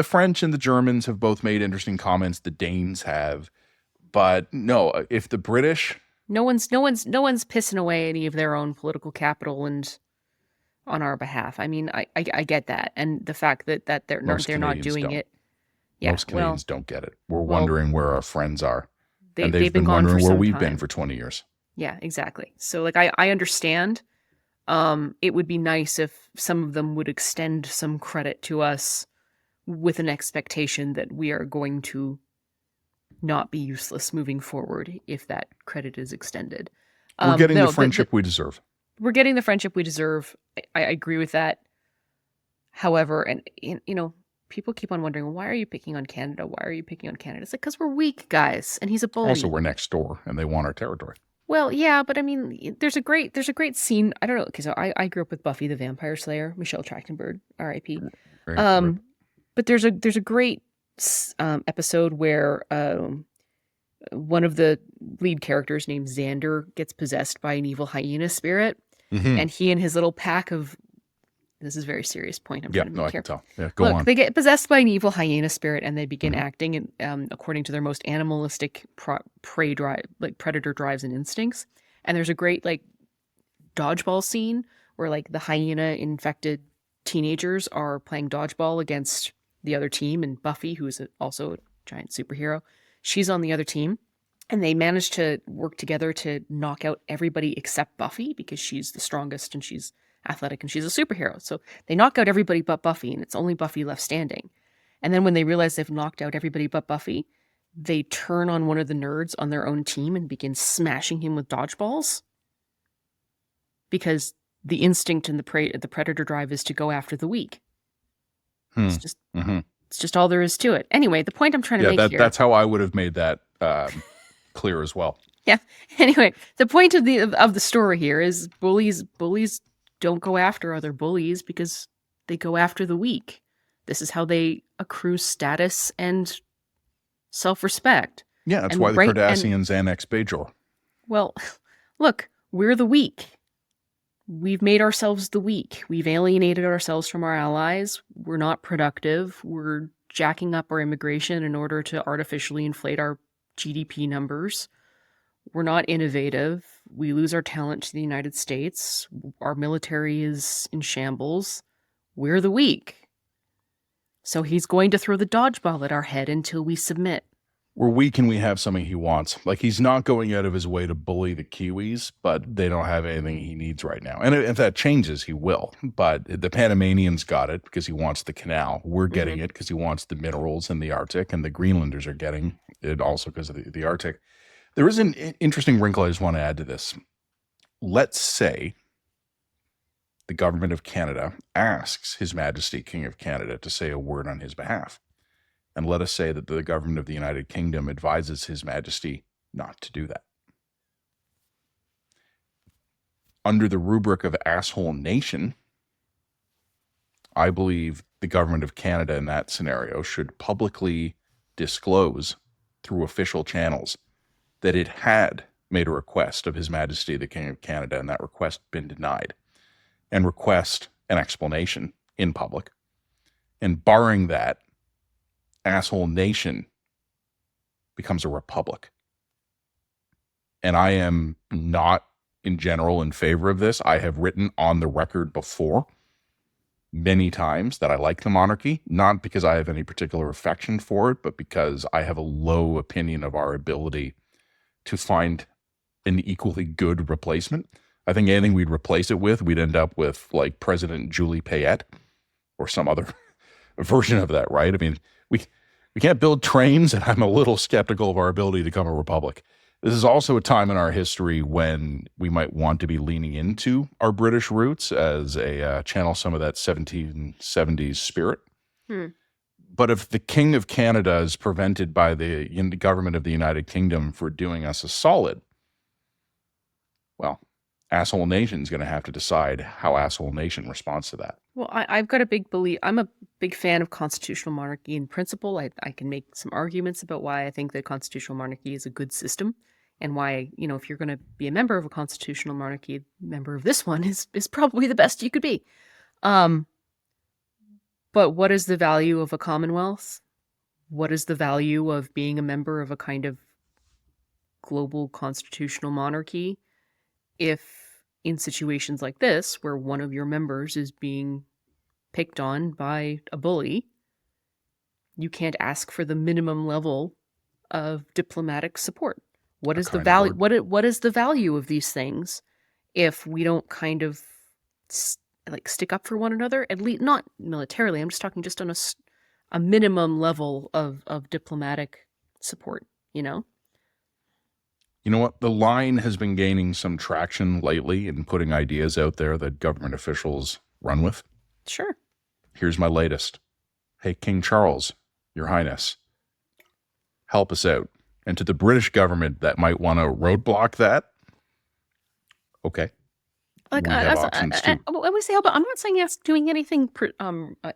French and the Germans have both made interesting comments. The Danes have. But no, if the British... No one's pissing away any of their own political capital and on our behalf. I mean, I get that, and the fact that they're Most not Canadians doing don't. it. Yeah, Most Canadians don't get it. We're well, wondering where our friends are, and they've they've been been gone for wondering where some we've been time. for 20 years. Yeah, exactly. So like I understand. It would be nice if some of them would extend some credit to us with an expectation that we are going to not be useless moving forward if that credit is extended. We're getting No, the friendship we deserve. We're getting the friendship we deserve. I agree with that. However, and you know, people keep on wondering, why are you picking on Canada? Why are you picking on Canada? It's like, because we're weak, guys, and he's a bully. Also, we're next door, and they want our territory. Well, yeah, but I mean, there's a great scene. I don't know, because I grew up with Buffy the Vampire Slayer, Michelle Trachtenberg, R.I.P. Right. But there's a great episode where one of the lead characters named Xander gets possessed by an evil hyena spirit, and he and his little pack of, this is a very serious point. I'm trying to make here. I can tell. Yeah, go on. They get possessed by an evil hyena spirit, and they begin acting according to their most animalistic prey drive, like predator drives and instincts. And there's a great like dodgeball scene where like the hyena infected teenagers are playing dodgeball against the other team, and Buffy, who is also a giant superhero, she's on the other team, and they manage to work together to knock out everybody except Buffy because she's the strongest and she's athletic and she's a superhero. So they knock out everybody but Buffy, and it's only Buffy left standing. And then when they realize they've knocked out everybody but Buffy, they turn on one of the nerds on their own team and begin smashing him with dodgeballs, because the instinct and the predator drive is to go after the weak. It's just it's just all there is to it. Anyway, the point I'm trying to make here. That's how I would have made that clear as well. Yeah. Anyway, the point of the story here is bullies don't go after other bullies because they go after the weak. This is how they accrue status and self-respect. Yeah, that's why the Cardassians annexed Bajor. Well, look, we're the weak. We've made ourselves the weak. We've alienated ourselves from our allies. We're not productive. We're jacking up our immigration in order to artificially inflate our GDP numbers. We're not innovative. We lose our talent to the United States. Our military is in shambles. We're the weak. So he's going to throw the dodgeball at our head until we submit. We're weak and we have something he wants. Like, he's not going out of his way to bully the Kiwis, but they don't have anything he needs right now. And if that changes, he will. But the Panamanians got it because he wants the canal. We're getting it because he wants the minerals in the Arctic, and the Greenlanders are getting it also because of the Arctic. There is an interesting wrinkle I just want to add to this. Let's say the government of Canada asks His Majesty King of Canada to say a word on his behalf. And let us say that the government of the United Kingdom advises His Majesty not to do that. Under the rubric of asshole nation, I believe the government of Canada in that scenario should publicly disclose through official channels that it had made a request of His Majesty the King of Canada, and that request been denied, and request an explanation in public. And barring that, asshole nation becomes a republic. And I am not in general in favor of this. I have written on the record before many times that I like the monarchy, not because I have any particular affection for it, but because I have a low opinion of our ability to find an equally good replacement. I think anything we'd replace it with, we'd end up with like President Julie Payette or some other version of that, right? I mean, we can't build trains, and I'm a little skeptical of our ability to become a republic. This is also a time in our history when we might want to be leaning into our British roots as a channel some of that 1770s spirit. But if the King of Canada is prevented by the government of the United Kingdom for doing us a solid, well, asshole nation is going to have to decide how asshole nation responds to that. Well, I've got a big belief. I'm a big fan of constitutional monarchy in principle. I can make some arguments about why I think that constitutional monarchy is a good system, and why, you know, if you're going to be a member of a constitutional monarchy, member of this one is probably the best you could be. But what is the value of a commonwealth? What is the value of being a member of a kind of global constitutional monarchy if in situations like this, where one of your members is being picked on by a bully, you can't ask for the minimum level of diplomatic support. What is the value? What is the value of these things if we don't kind of stick up for one another? At least not militarily. I'm just talking just on a minimum level of diplomatic support. You know what? The line has been gaining some traction lately in putting ideas out there that government officials run with. Sure. Here's my latest. Hey, King Charles, Your Highness, help us out. And to the British government that might want to roadblock that, okay. We have options too. When we say help, I'm not saying doing anything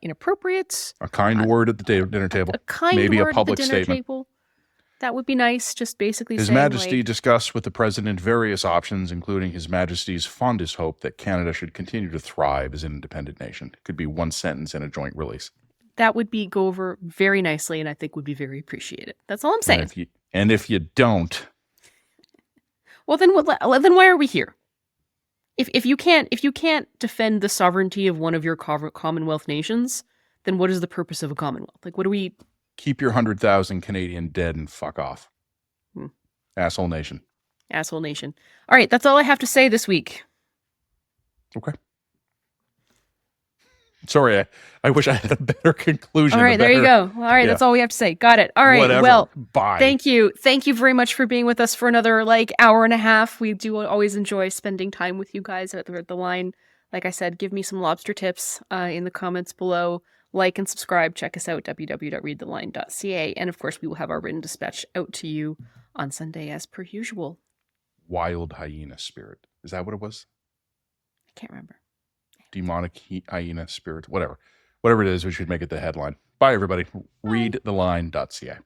inappropriate. A kind word at the dinner table. A kind maybe word a public at the dinner statement. Table. That would be nice. Just basically His saying, Majesty discussed with the President various options, including His Majesty's fondest hope that Canada should continue to thrive as an independent nation. Could be one sentence in a joint release. That would go over very nicely, and I think would be very appreciated. That's all I'm saying. And if you don't, well, then why are we here? If you can't defend the sovereignty of one of your Commonwealth nations, then what is the purpose of a Commonwealth? What do we? Keep your 100,000 Canadian dead and fuck off. Asshole nation. Asshole nation. All right, that's all I have to say this week. Okay. Sorry, I wish I had a better conclusion. All right, there you go. All right, That's all we have to say. Got it. All right, whatever. Well, bye. Thank you very much for being with us for another hour and a half. We do always enjoy spending time with you guys at the line. Like I said, give me some lobster tips in the comments below. Like and subscribe. Check us out, www.readtheline.ca. And of course, we will have our written dispatch out to you on Sunday as per usual. Wild hyena spirit. Is that what it was? I can't remember. Demonic hyena spirit. Whatever it is, we should make it the headline. Bye, everybody. Readtheline.ca.